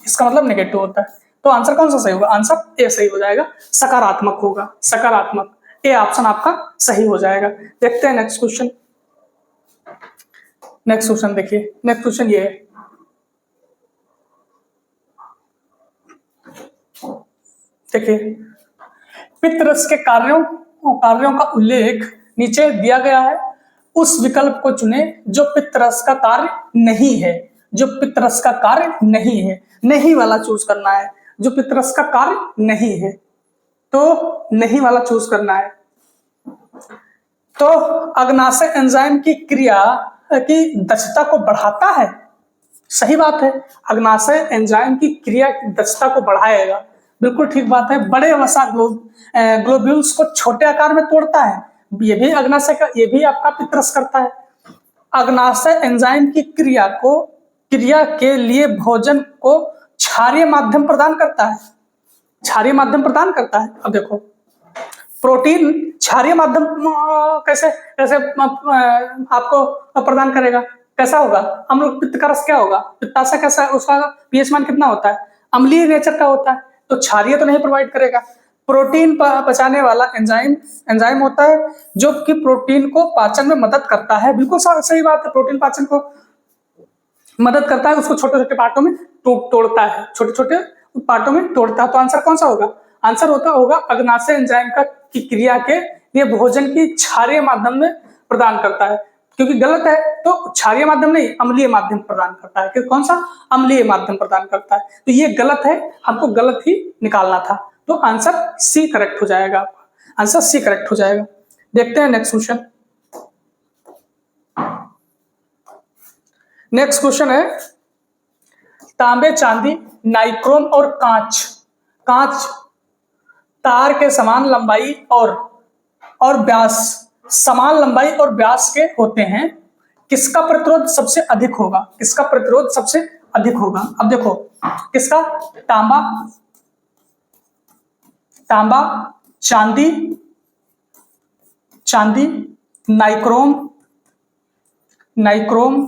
इसका मतलब नेगेटिव होता है। तो आंसर कौन सा सही होगा? आंसर ए सही हो जाएगा, सकारात्मक होगा, सकारात्मक। ए ऑप्शन आपका सही हो जाएगा। देखते हैं नेक्स्ट क्वेश्चन देखिए। नेक्स्ट क्वेश्चन ये है, देखिए, पित्तरस के कार्यों का उल्लेख नीचे दिया गया है। उस विकल्प को चुने जो पित्तरस का कार्य नहीं है। नहीं वाला चूज करना है, जो पित्तरस का कार्य नहीं है, तो नहीं वाला चूज करना है। तो अग्नाशय एंजाइम की क्रिया की दक्षता को बढ़ाता है। सही बात है, अग्नाशय एंजाइम की क्रिया की दक्षता को बढ़ाएगा, बिल्कुल ठीक बात है। बड़े वसा ग्लोब्यूल्स को छोटे आकार में तोड़ता है, ये भी अग्नाशय का, ये भी आपका पित्तरस करता है। अग्नाशय एंजाइम की क्रिया के लिए भोजन को क्षारीय माध्यम प्रदान करता है। अब देखो, प्रोटीन क्षारीय माध्यम कैसे आपको प्रदान करेगा? कैसा होगा? अम्ल पित्त का रस क्या होगा? पित्ताशय कैसा है? उसका पीएच मान कितना होता है? अम्लीय नेचर का होता है, तो क्षारीय तो नहीं प्रोवाइड करेगा। प्रोटीन पचाने वाला एंजाइम होता है, जो कि प्रोटीन को पाचन में मदद करता है। बिल्कुल सही बात है, प्रोटीन पाचन को मदद करता है, उसको छोटे छोटे पार्टों में तोड़ता है, तो आंसर कौन सा होगा? आंसर होगा अग्नाशय एंजाइम की क्रिया के लिए भोजन की क्षारीय माध्यम में प्रदान करता है। क्योंकि गलत है, तो क्षारीय माध्यम नहीं, अम्लीय माध्यम प्रदान करता है। कौन सा? अम्लीय माध्यम प्रदान करता है। तो ये गलत है, हमको गलत ही निकालना था। तो आंसर सी करेक्ट हो जाएगा, आंसर सी करेक्ट हो जाएगा। देखते हैं नेक्स्ट क्वेश्चन। नेक्स्ट क्वेश्चन है, तांबे, चांदी, नाइक्रोम और कांच तार के समान लंबाई और व्यास के होते हैं। किसका प्रतिरोध सबसे अधिक होगा? अब देखो, किसका? तांबा, चांदी चांदी, नाइक्रोम, नाइक्रोम,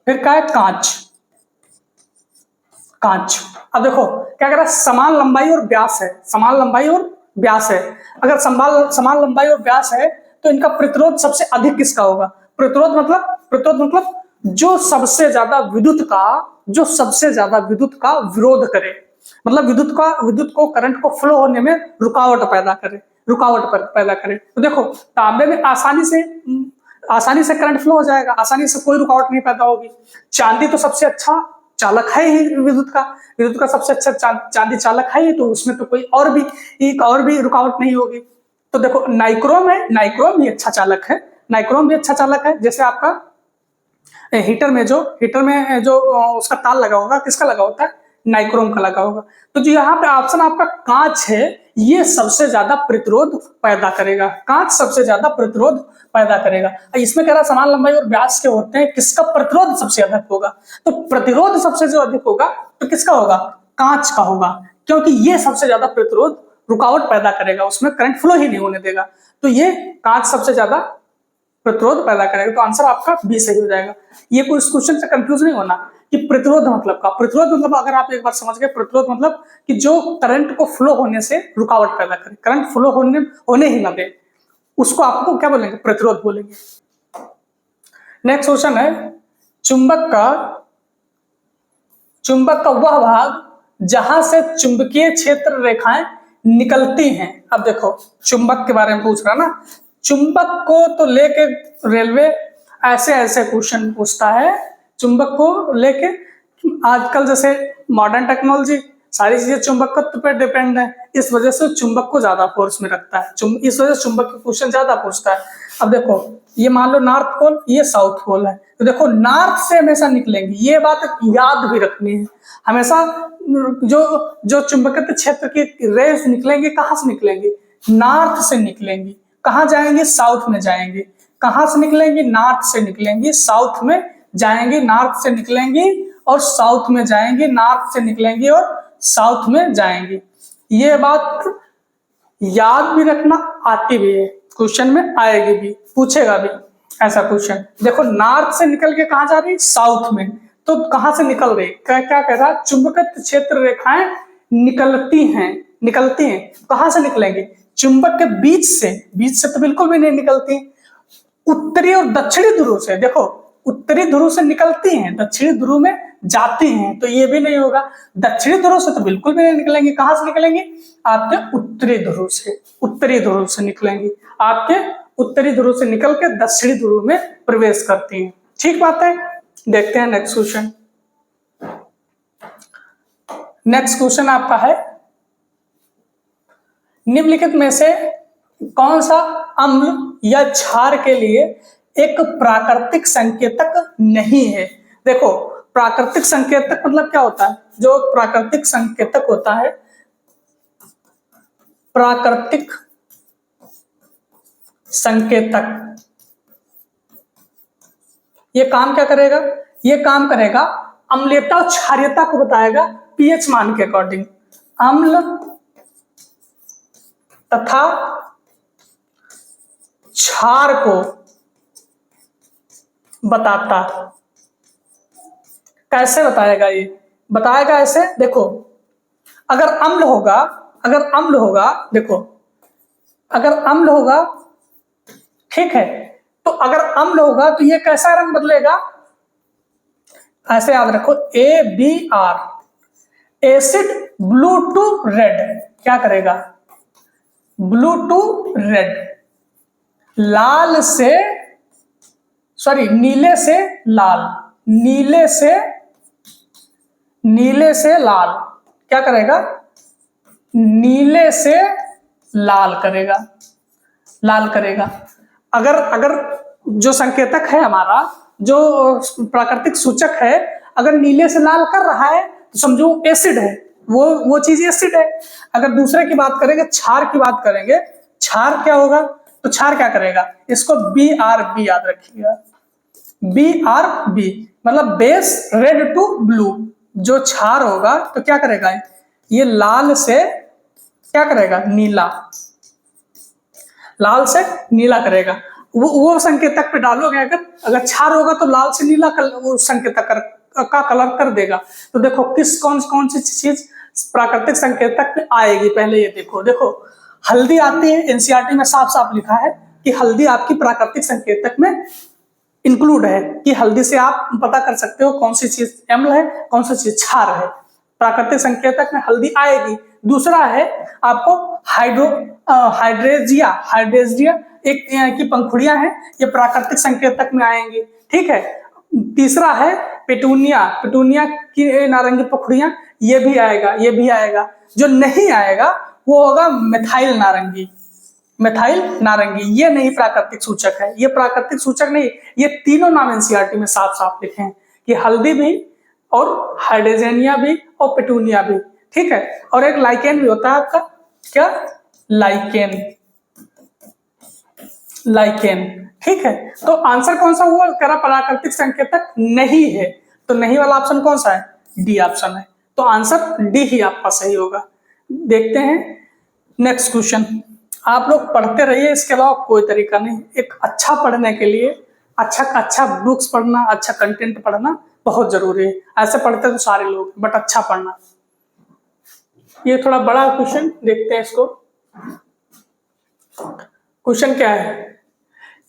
फिर क्या है, कांच, कांच। अब देखो क्या कह रहा है, समान लंबाई और व्यास है, समान लंबाई और व्यास है। अगर समान लंबाई और व्यास है तो इनका प्रतिरोध सबसे अधिक किसका होगा? प्रतिरोध मतलब जो सबसे ज्यादा विद्युत का विरोध करे, मतलब विद्युत को करंट को फ्लो होने में रुकावट पैदा करे। तो देखो तांबे में आसानी से करंट फ्लो हो जाएगा, आसानी से कोई रुकावट नहीं पैदा होगी। चांदी तो सबसे अच्छा चालक है ही, विद्युत का सबसे अच्छा चांदी चालक है ही, तो उसमें तो कोई और भी रुकावट नहीं होगी। तो देखो नाइक्रोम भी अच्छा चालक है। जैसे आपका हीटर में जो उसका तार लगा होगा, किसका लगा होता है? नाइक्रोम का लगा होगा। तो जो यहाँ पे ऑप्शन आपका कांच है, ये सबसे ज्यादा प्रतिरोध पैदा करेगा, कांच सबसे ज्यादा प्रतिरोध पैदा करेगा। इसमें कह रहा समान लंबाई और व्यास के होते हैं, किसका प्रतिरोध सबसे अधिक होगा? तो प्रतिरोध सबसे जो अधिक होगा तो किसका होगा? कांच का होगा, क्योंकि ये सबसे ज्यादा प्रतिरोध रुकावट पैदा करेगा, उसमें करंट फ्लो ही नहीं होने देगा। तो ये कांच सबसे ज्यादा प्रतिरोध पैदा करेगा। तो आंसर आपका बी सही हो जाएगा। ये कोई इस क्वेश्चन से कंफ्यूज नहीं होना कि प्रतिरोध मतलब अगर आप एक बार समझ गए, प्रतिरोध मतलब कि जो करंट को फ्लो होने से रुकावट पैदा करे, करंट फ्लो होने ही ना दे, उसको आपको क्या बोलेंगे? प्रतिरोध बोलेंगे। नेक्स्ट क्वेश्चन है, चुंबक का वह भाग जहां से चुंबकीय क्षेत्र रेखाएं निकलती हैं। अब देखो चुंबक के बारे में पूछ रहा ना, चुंबक को तो लेके रेलवे ऐसे क्वेश्चन पूछता है, चुंबक को लेके आजकल जैसे मॉडर्न टेक्नोलॉजी सारी चीजें चुंबक पर डिपेंड है, इस वजह से चुंबक को ज्यादा फोर्स में रखता है, इस वजह से चुंबक के क्वेश्चन ज्यादा पूछता है। अब देखो ये मान लो नॉर्थ पोल, ये साउथ पोल है, तो देखो नॉर्थ से हमेशा निकलेंगी, ये बात याद भी रखनी है हमेशा। जो चुंबकीय क्षेत्र की रेस निकलेंगे, कहाँ से निकलेंगी? नॉर्थ से निकलेंगी। कहाँ जाएंगे? साउथ में जाएंगे। कहाँ से निकलेंगी? नॉर्थ से निकलेंगी, साउथ में जाएंगी, नॉर्थ से निकलेंगी और साउथ में जाएंगी, नॉर्थ से निकलेंगी और साउथ में जाएंगी। ये बात याद भी रखना, आती भी है, क्वेश्चन में आएगी भी, पूछेगा भी ऐसा क्वेश्चन। देखो नॉर्थ से निकल के कहाँ जा रही? साउथ में। तो कहाँ से निकल रही? क्या कह रहा? चुंबकीय क्षेत्र रेखाएं निकलती हैं। कहाँ से निकलेंगी? चुंबक के बीच से तो बिल्कुल भी नहीं निकलती, उत्तरी और दक्षिणी ध्रुव से। देखो उत्तरी ध्रुव से निकलती हैं, दक्षिणी ध्रुव में जाती हैं, तो ये भी नहीं होगा। दक्षिणी ध्रुव से तो बिल्कुल भी नहीं निकलेंगे। कहां से निकलेंगे? आपके उत्तरी ध्रुव से निकलेंगी, आपके उत्तरी ध्रुव से निकल के दक्षिणी ध्रुव में प्रवेश करती हैं। ठीक बात है। देखते हैं नेक्स्ट क्वेश्चन। नेक्स्ट क्वेश्चन आपका है, निम्नलिखित में से कौन सा अम्ल या क्षार के लिए एक प्राकृतिक संकेतक नहीं है? देखो प्राकृतिक संकेतक मतलब क्या होता है? जो प्राकृतिक संकेतक होता है, प्राकृतिक संकेतक, ये काम क्या करेगा? ये काम करेगा अम्लीयता और क्षारीयता को बताएगा पीएच मान के अकॉर्डिंग। अम्ल तथा क्षार को बताता। कैसे बताएगा? ये बताएगा ऐसे, देखो अगर अम्ल होगा, देखो अगर अम्ल होगा, ठीक है, तो अगर अम्ल होगा तो ये कैसा रंग बदलेगा? ऐसे याद रखो, ABR, acid blue to red. क्या करेगा? ब्लू टू रेड, नीले से लाल, क्या करेगा? नीले से लाल करेगा। अगर जो संकेतक है हमारा, जो प्राकृतिक सूचक है, अगर नीले से लाल कर रहा है तो समझो एसिड है, वो चीज एसिड है। अगर दूसरे की बात करेंगे, क्षार की बात करेंगे, क्षार क्या होगा? तो क्षार क्या करेगा? इसको BRB याद रखिएगा, BRB मतलब बेस रेड टू ब्लू। जो क्षार होगा तो क्या करेगा? ये लाल से क्या करेगा? नीला, लाल से नीला करेगा। वो संकेतक पे डालोगे अगर क्षार होगा तो लाल से नीला वो संकेतक का कलर कर देगा। तो देखो कौन सी चीज प्राकृतिक संकेतक में आएगी, पहले ये देखो हल्दी आती है, एनसीईआरटी में साफ साफ लिखा है कि हल्दी आपकी प्राकृतिक संकेतक में इंक्लूड है, कि हल्दी से आप पता कर सकते हो कौन सी चीज अम्ल है, कौन सी चीज क्षार है। प्राकृतिक संकेतक में हल्दी आएगी। दूसरा है आपको हाइड्रेजिया एक की पंखुड़ियां हैं, ये प्राकृतिक संकेतक में आएंगी, ठीक है। तीसरा है पेटूनिया की नारंगी पंखुड़ियां, ये भी आएगा। जो नहीं आएगा वो होगा मिथाइल नारंगी, ये नहीं प्राकृतिक सूचक है, ये प्राकृतिक सूचक नहीं। ये तीनों नाम एनसीईआरटी में साफ साफ लिखे हैं कि हल्दी भी और हाइड्रेजिया भी और पेटूनिया भी, ठीक है। और एक लाइकेन भी होता है आपका, क्या लाइकेन, ठीक है। तो आंसर कौन सा हुआ, करा प्राकृतिक संकेतक नहीं है, तो नहीं वाला ऑप्शन कौन सा है, डी ऑप्शन है। तो आंसर डी ही आपका सही होगा। देखते हैं नेक्स्ट क्वेश्चन। आप लोग पढ़ते रहिए, इसके अलावा कोई तरीका नहीं। एक अच्छा पढ़ने के लिए अच्छा बुक्स पढ़ना, अच्छा कंटेंट पढ़ना बहुत जरूरी है। ऐसे पढ़ते तो सारे लोग, बट अच्छा पढ़ना। ये थोड़ा बड़ा क्वेश्चन, देखते हैं इसको। क्वेश्चन क्या है,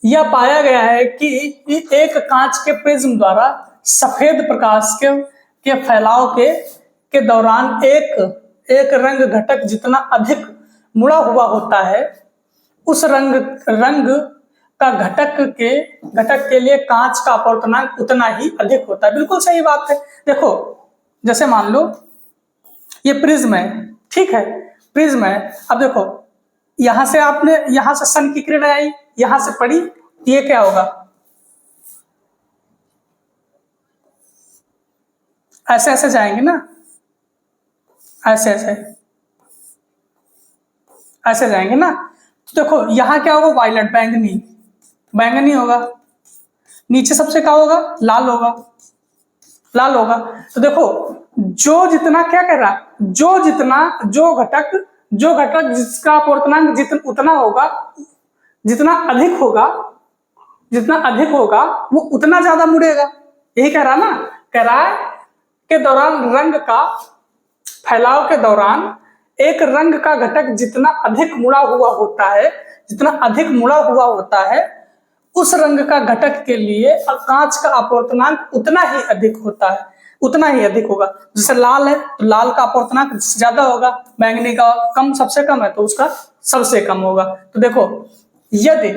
यह पाया गया है कि एक कांच के प्रिज्म द्वारा सफेद प्रकाश के फैलाव के दौरान एक रंग घटक जितना अधिक मुड़ा हुआ होता है, उस रंग का घटक के लिए कांच का अपवर्तनांक उतना ही अधिक होता है। बिल्कुल सही बात है। देखो जैसे मान लो ये प्रिज्म है, ठीक है, प्रिज्म है। अब देखो यहां से सन की किरण आई, यहां से पड़ी, ये क्या होगा, ऐसे जाएंगे ना, ऐसे जाएंगे ना। तो देखो यहां क्या होगा, वायलेट बैंगनी होगा, नीचे सबसे क्या होगा, लाल होगा। तो देखो जो जितना क्या कह रहा, जो घटक जिसका अपवर्तनांक उतना होगा, जितना अधिक होगा वो उतना ज्यादा मुड़ेगा। यही कह रहा ना, कह रहा है के दौरान रंग का फैलाव के दौरान एक रंग का घटक जितना अधिक मुड़ा हुआ होता है उस रंग का घटक के लिए कांच का अपवर्तनांक उतना ही अधिक होगा। जैसे लाल है तो लाल का अपवर्तनांक ज्यादा होगा, बैंगनी का सबसे कम है तो उसका सबसे कम होगा। तो देखो यदि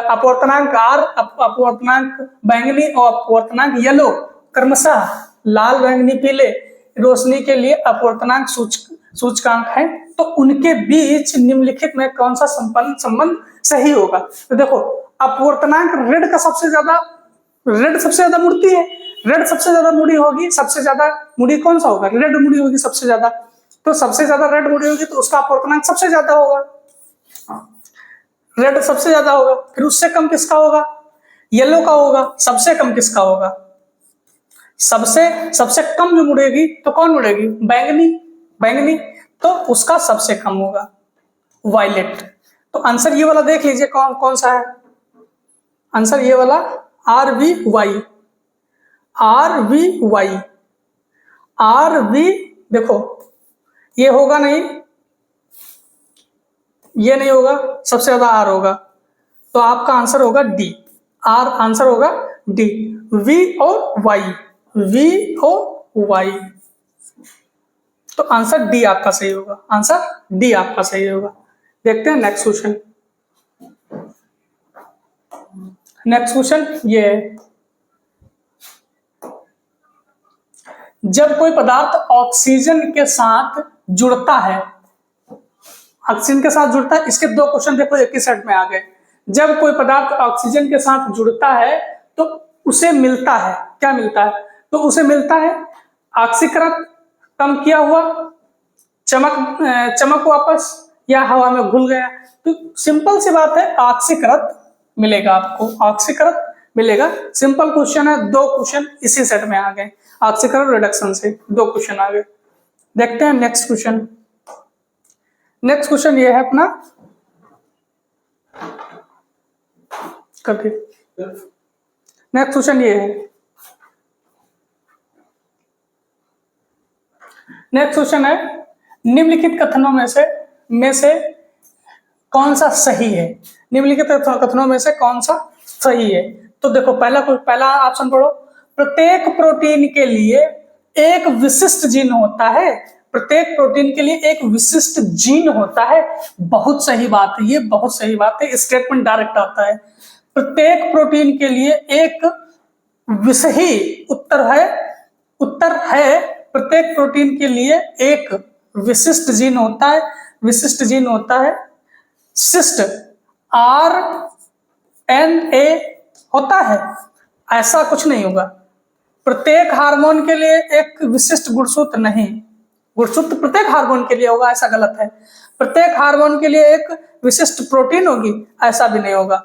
अपवर्तनांक अपवर्तनांक बैंगनी और अपवर्तनांक येलो क्रमशः लाल बैंगनी पीले रोशनी के लिए अपवर्तनांक सूचकांक है, तो उनके बीच निम्नलिखित में कौन सा संबंध सही होगा। तो देखो अपवर्तनांक रेड सबसे ज्यादा मुड़ती है, रेड सबसे ज्यादा मुड़ी होगी, सबसे ज्यादा मुड़ी कौन सा होगा, रेड मुड़ी होगी सबसे ज्यादा। तो सबसे ज्यादा रेड मुड़ी होगी तो उसका अपवर्तनांक सबसे ज्यादा होगा, रेड सबसे ज्यादा होगा। फिर उससे कम किसका होगा, येलो का होगा। सबसे कम किसका होगा, सबसे कम जो मुड़ेगी तो कौन मुड़ेगी, बैंगनी, तो उसका सबसे कम होगा वायलेट। तो आंसर ये वाला देख लीजिए कौन सा है, आंसर ये वाला RVY। देखो ये होगा नहीं, ये नहीं होगा, सबसे ज्यादा R होगा, तो आपका आंसर होगा डी। आंसर होगा डी, V और Y। तो आंसर डी आपका सही होगा, देखते हैं नेक्स्ट क्वेश्चन। ये है, जब कोई पदार्थ ऑक्सीजन के साथ जुड़ता है, इसके दो क्वेश्चन देखो एक ही सेट में आ गए। जब कोई पदार्थ ऑक्सीजन के साथ जुड़ता है तो उसे मिलता है, क्या मिलता है, तो उसे मिलता है ऑक्सीकृत कम किया हुआ, चमक वापस, या हवा में घुल गया। तो सिंपल सी बात है, ऑक्सीकृत मिलेगा आपको, सिंपल क्वेश्चन है। दो क्वेश्चन इसी सेट में आ गए, ऑक्सीकरण रिडक्शन से 2 क्वेश्चन आ गए। देखते हैं नेक्स्ट क्वेश्चन ये है अपना, करके। नेक्स्ट क्वेश्चन ये है, नेक्स्ट क्वेश्चन है निम्नलिखित कथनों में से कौन सा सही है? निम्नलिखित कथनों में से कौन सा सही है? तो देखो पहला ऑप्शन पढ़ो, प्रत्येक प्रोटीन के लिए एक विशिष्ट जीन होता है। प्रत्येक प्रोटीन के लिए एक विशिष्ट जीन होता है। बहुत सही बात है, ये बहुत सही बात है, स्टेटमेंट डायरेक्ट आता है। प्रत्येक प्रोटीन के लिए एक सही उत्तर है प्रत्येक प्रोटीन के लिए एक विशिष्ट जीन होता है। विशिष्ट जीन होता है सिस्ट RNA होता है। ऐसा कुछ नहीं होगा। प्रत्येक हार्मोन के लिए एक विशिष्ट गुणसूत्र नहीं, गुणसूत्र प्रत्येक हार्मोन के लिए होगा, ऐसा गलत है। प्रत्येक हार्मोन के लिए एक विशिष्ट प्रोटीन होगी, ऐसा भी नहीं होगा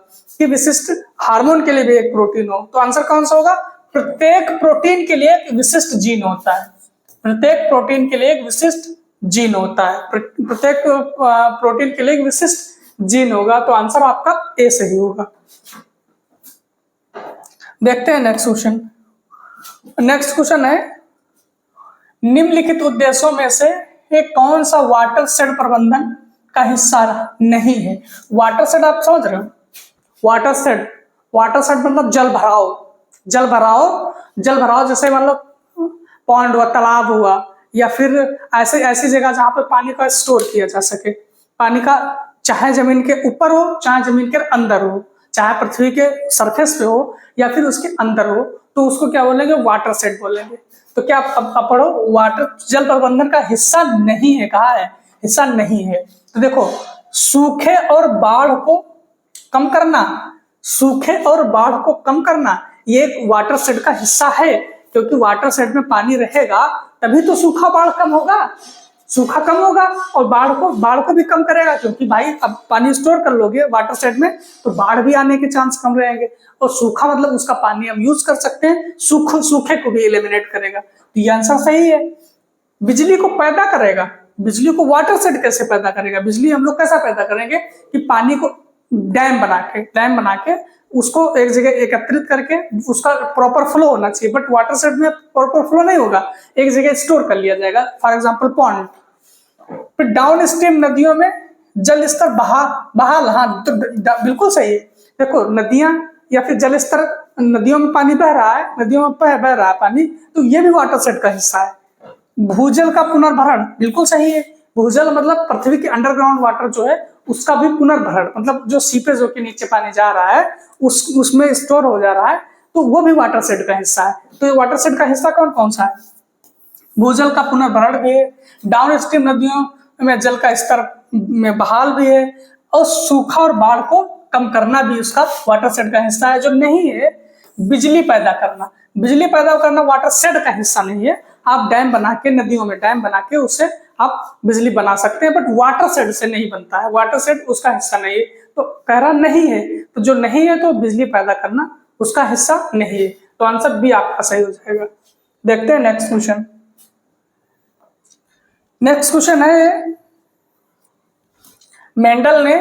कि विशिष्ट हार्मोन के लिए भी एक प्रोटीन हो। तो आंसर कौन सा होगा? प्रत्येक प्रोटीन के लिए एक विशिष्ट जीन होता है। प्रत्येक प्रोटीन के लिए एक विशिष्ट जीन होता है। प्रत्येक प्रोटीन के लिए एक विशिष्ट जीन होगा। तो आंसर आपका ए सही होगा। देखते हैं नेक्स्ट क्वेश्चन। नेक्स्ट क्वेश्चन है निम्नलिखित उद्देश्यों में से एक कौन सा वाटरशेड प्रबंधन का हिस्सा नहीं है? वाटरशेड आप समझ रहे हो? वाटरशेड मतलब जल भराव जैसे मतलब पॉन्ड हुआ, तालाब हुआ, या फिर ऐसी जगह जहां पर पानी का स्टोर किया जा सके। पानी का चाहे जमीन के ऊपर हो, चाहे जमीन के अंदर हो, चाहे पृथ्वी के सरफेस पे हो या फिर उसके अंदर हो, तो उसको क्या बोलेंगे? वाटरशेड बोलेंगे। तो क्या अब पढ़ो, वाटर जल प्रबंधन का हिस्सा नहीं है। कहा है? हिस्सा नहीं है। तो देखो, सूखे और बाढ़ को कम करना ये एक वाटरशेड का हिस्सा है, क्योंकि वाटरशेड में पानी रहेगा तभी तो सूखा बाढ़ कम होगा और बाढ़ को भी कम करेगा, क्योंकि भाई अब पानी स्टोर कर लोगे वाटरशेड में तो बाढ़ भी आने के चांस कम रहेंगे। और सूखा मतलब उसका पानी हम यूज कर सकते हैं, सूखे को भी एलिमिनेट करेगा। तो ये आंसर सही है। बिजली को पैदा करेगा, बिजली को वाटरशेड कैसे पैदा करेगा? बिजली हम लोग कैसा पैदा करेंगे कि पानी को डैम बना के उसको एक जगह एकत्रित करके उसका प्रॉपर फ्लो होना चाहिए, बट वाटरशेड में प्रॉपर फ्लो नहीं होगा, एक जगह स्टोर कर लिया जाएगा, फॉर एग्जांपल पॉन्ड। फिर डाउन स्ट्रीम नदियों में जल स्तर बहाल, हाँ तो बिल्कुल सही है। देखो, नदियां या फिर जल स्तर, नदियों में पानी बह रहा है, बह रहा है पानी, तो ये भी वाटरशेड का हिस्सा है। भूजल का पुनर्भरण बिल्कुल सही है। भूजल मतलब पृथ्वी के अंडरग्राउंड वाटर जो है उसका भी पुनर्भरण, मतलब जो सीपेज होके नीचे पानी जा रहा है उसमें स्टोर हो जा रहा है, तो वो भी वाटरशेड का हिस्सा है। तो ये वाटरशेड का हिस्सा कौन सा है? भूजल का पुनर्भरण भी है, डाउन स्ट्रीम नदियों में जल का स्तर में बहाल भी है, और सूखा और बाढ़ को कम करना भी उसका वाटरशेड का हिस्सा है। जो नहीं है, बिजली पैदा करना वाटरशेड का हिस्सा नहीं है। आप डैम बना के, नदियों में डैम बना के उससे आप बिजली बना सकते हैं, बट वाटरशेड से नहीं बनता है, वाटरशेड उसका हिस्सा नहीं है। तो कह रहा नहीं है, तो जो नहीं है तो बिजली पैदा करना उसका हिस्सा नहीं है। तो आंसर बी आपका सही हो जाएगा। देखते हैं नेक्स्ट क्वेश्चन। नेक्स्ट क्वेश्चन है, मेंडल ने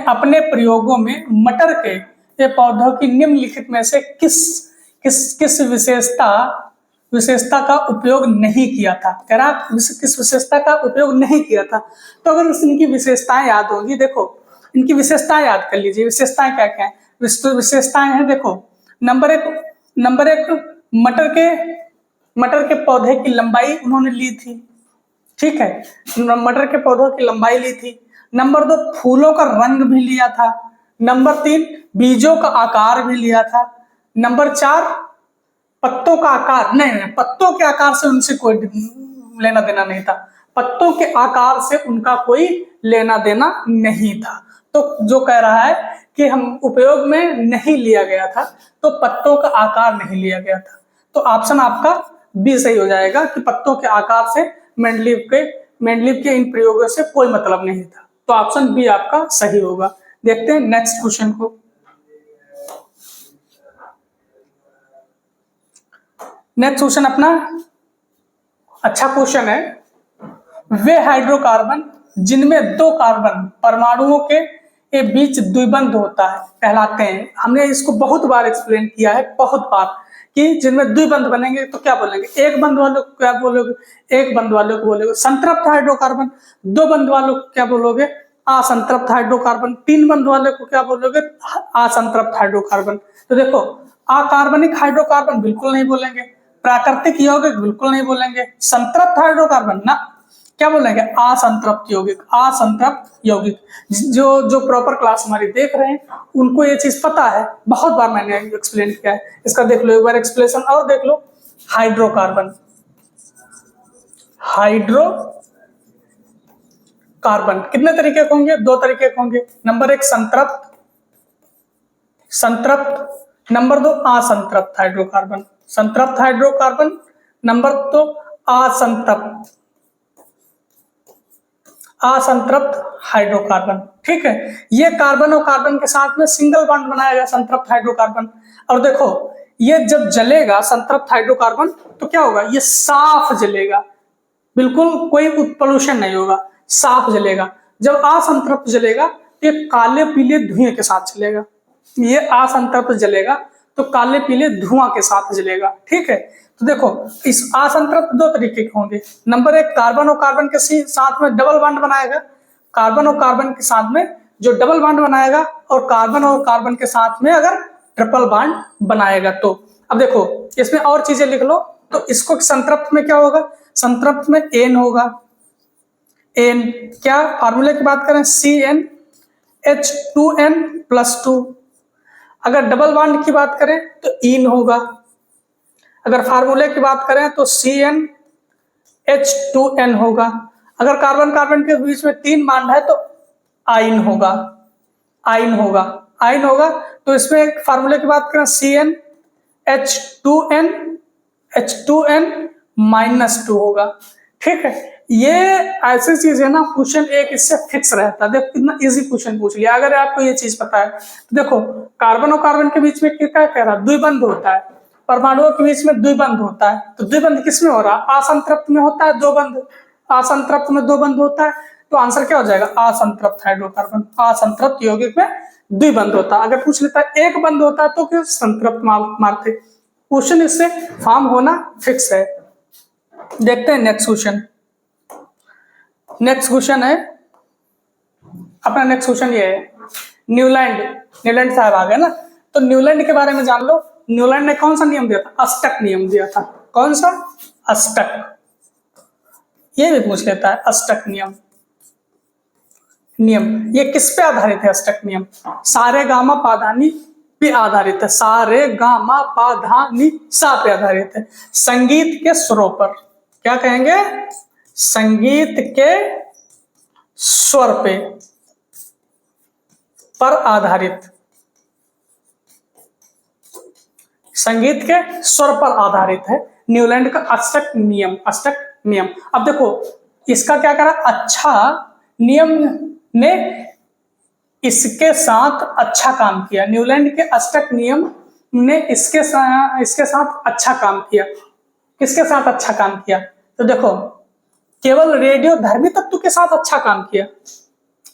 अपने प्रयोगों में मटर के पौधों की निम्नलिखित में से किस विशेषता का उपयोग नहीं किया था? कह रहा किस विशेषता का उपयोग नहीं किया था। तो अगर इनकी विशेषताएं याद होगी, देखो इनकी विशेषताएं याद कर लीजिए। विशेषताएं क्या क्या है? विशेषताएं हैं, देखो नंबर एक मटर के पौधे की लंबाई उन्होंने ली थी, ठीक है, मटर के पौधों की लंबाई ली थी। नंबर 2, फूलों का रंग भी लिया था। नंबर 3, बीजों का आकार भी लिया था। नंबर 4, पत्तों का आकार, नहीं, पत्तों के आकार से उनसे कोई लेना देना नहीं था। पत्तों के आकार से उनका कोई लेना देना नहीं था। तो जो कह रहा है कि हम उपयोग में नहीं लिया गया था, तो पत्तों का आकार नहीं लिया गया था। तो ऑप्शन आपका बी सही हो जाएगा कि पत्तों के आकार से मेंडलीव के इन प्रयोगों से कोई मतलब नहीं था। तो ऑप्शन बी आपका सही होगा। देखते हैं नेक्स्ट क्वेश्चन को। नेक्स्ट क्वेश्चन अपना अच्छा क्वेश्चन है। वे हाइड्रोकार्बन जिनमें 2 कार्बन परमाणुओं के ये बीच द्विबंध होता है कहलाते हैं। हमने इसको बहुत बार एक्सप्लेन किया है, बहुत बार, कि जिनमें द्विबंध बनेंगे तो क्या बोलेंगे, एक बंध वालों को क्या बोलोगे, एक बंध वालों को बोलोगे संतृप्त हाइड्रोकार्बन, दो बंध वालों को क्या बोलोगे, असंतृप्त हाइड्रोकार्बन, तीन बंध वाले को क्या बोलोगे, असंतृप्त हाइड्रोकार्बन। तो देखो अकार्बनिक हाइड्रोकार्बन बिल्कुल नहीं बोलेंगे, प्राकृतिक यौगिक बिल्कुल नहीं बोलेंगे, संतृप्त हाइड्रोकार्बन ना, क्या बोलेंगे, असंतृप्त यौगिक, असंतृप्त यौगिक। जो जो प्रॉपर क्लास हमारी देख रहे हैं उनको ये चीज पता है, बहुत बार मैंने एक्सप्लेन किया है। इसका देख लो एक बार एक्सप्लेनेशन और देख लो। हाइड्रोकार्बन, हाइड्रोकार्बन कितने तरीके के होंगे, दो तरीके के होंगे। नंबर एक संतृप्त, संतृप्त, नंबर दो असंतृप्त हाइड्रोकार्बन, संतृप्त हाइड्रोकार्बन, नंबर दो असंतृप्त, असंतृप्त हाइड्रोकार्बन। ठीक है, ये कार्बन और कार्बन के साथ में सिंगल बॉन्ड बनाएगा संतृप्त हाइड्रोकार्बन। और देखो ये जब जलेगा संतृप्त हाइड्रोकार्बन तो क्या होगा, ये साफ जलेगा, बिल्कुल कोई पोल्यूशन नहीं होगा, साफ जलेगा। जब असंतृप्त जलेगा तो ये काले पीले धुएं के साथ जलेगा, ये असंतृप्त जलेगा तो काले पीले धुआं के साथ जलेगा। ठीक है, तो देखो इस असंतृप्त दो तरीके के होंगे। नंबर एक कार्बन और कार्बन के साथ में डबल बॉन्ड बनाएगा, कार्बन और कार्बन के साथ में जो डबल बॉन्ड बनाएगा, और कार्बन और कार्बन के साथ में अगर ट्रिपल बॉन्ड बनाएगा तो। अब देखो इसमें और चीजें लिख लो, तो इसको संतृप्त में क्या होगा, संतृप्त में एन होगा, एन क्या फार्मूले की बात करें CnH2n+2। अगर डबल बॉन्ड की बात करें तो इन होगा, अगर फार्मूले की बात करें तो CnH2n होगा। अगर कार्बन कार्बन के बीच में तीन बॉन्ड है तो आइन होगा, आइन होगा, आइन होगा। तो इसमें एक फार्मूले की बात करें CnH2n-2 होगा। ठीक है, ये ऐसी चीज है ना, क्वेश्चन एक इससे फिक्स रहता है। देखो कितना इजी क्वेश्चन पूछ लिया अगर आपको ये चीज पता है तो। देखो कार्बन और कार्बन के बीच में क्या कह रहा है, द्विबंध होता है, परमाणुओं के बीच में द्विबंध होता है। तो द्विबंध किसमें हो रहा है, असंतृप्त में होता है दो बंध, असंतृप्त में दो बंध होता है। तो आंसर क्या हो जाएगा, असंतृप्त हाइड्रोकार्बन, असंतृप्त यौगिक में द्विबंध होता है। अगर पूछ लेता है एक बंध होता है तो क्या संतृप्त मारते। क्वेश्चन इससे फॉर्म होना फिक्स है। देखते हैं नेक्स्ट क्वेश्चन। नेक्स्ट क्वेश्चन है अपना, नेक्स्ट क्वेश्चन ये है न्यूलैंड, न्यूलैंड साहब आ गए ना, तो न्यूलैंड के बारे में जान लो। न्यूलैंड ने कौन सा नियम दिया था, अष्टक नियम दिया था। कौन सा, अष्टक, ये भी पूछ लेता है अष्टक नियम। नियम ये किस पे आधारित है, अष्टक नियम सारे गामा पाधानी पे आधारित है, सारे गामा पाधानी सा पे आधारित है, संगीत के स्वरों पर। क्या कहेंगे, संगीत के स्वर पे पर आधारित, संगीत के स्वर पर आधारित है न्यूलैंड का अष्टक नियम, अष्टक नियम। अब देखो इसका क्या करा, अच्छा नियम ने इसके साथ अच्छा काम किया, न्यूलैंड के अष्टक नियम ने इसके साथ अच्छा काम किया। किसके साथ अच्छा काम किया, तो देखो केवल रेडियोधर्मी तत्व के साथ अच्छा काम किया,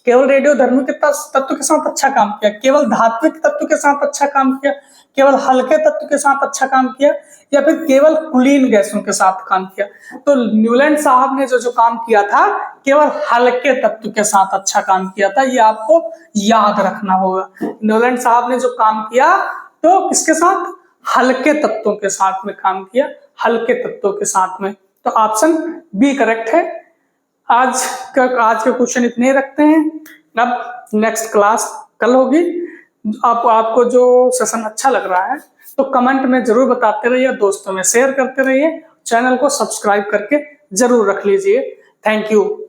केवल रेडियोधर्मी के तत्व के साथ अच्छा काम किया, केवल धात्विक तत्व के साथ अच्छा काम किया, केवल हल्के तत्व के साथ अच्छा काम किया, या फिर केवल कुलीन गैसों के साथ काम किया। तो न्यूलैंड साहब ने जो काम किया था केवल हल्के तत्व के साथ अच्छा काम किया था, ये आपको याद रखना होगा। न्यूलैंड साहब ने जो काम किया तो किसके साथ, हल्के तत्वों के साथ में काम किया, हल्के तत्वों के साथ में। तो ऑप्शन बी करेक्ट है। आज के क्वेश्चन इतने रखते हैं। अब नेक्स्ट क्लास कल होगी। आपको जो सेशन अच्छा लग रहा है तो कमेंट में जरूर बताते रहिए, दोस्तों में शेयर करते रहिए, चैनल को सब्सक्राइब करके जरूर रख लीजिए। Thank you.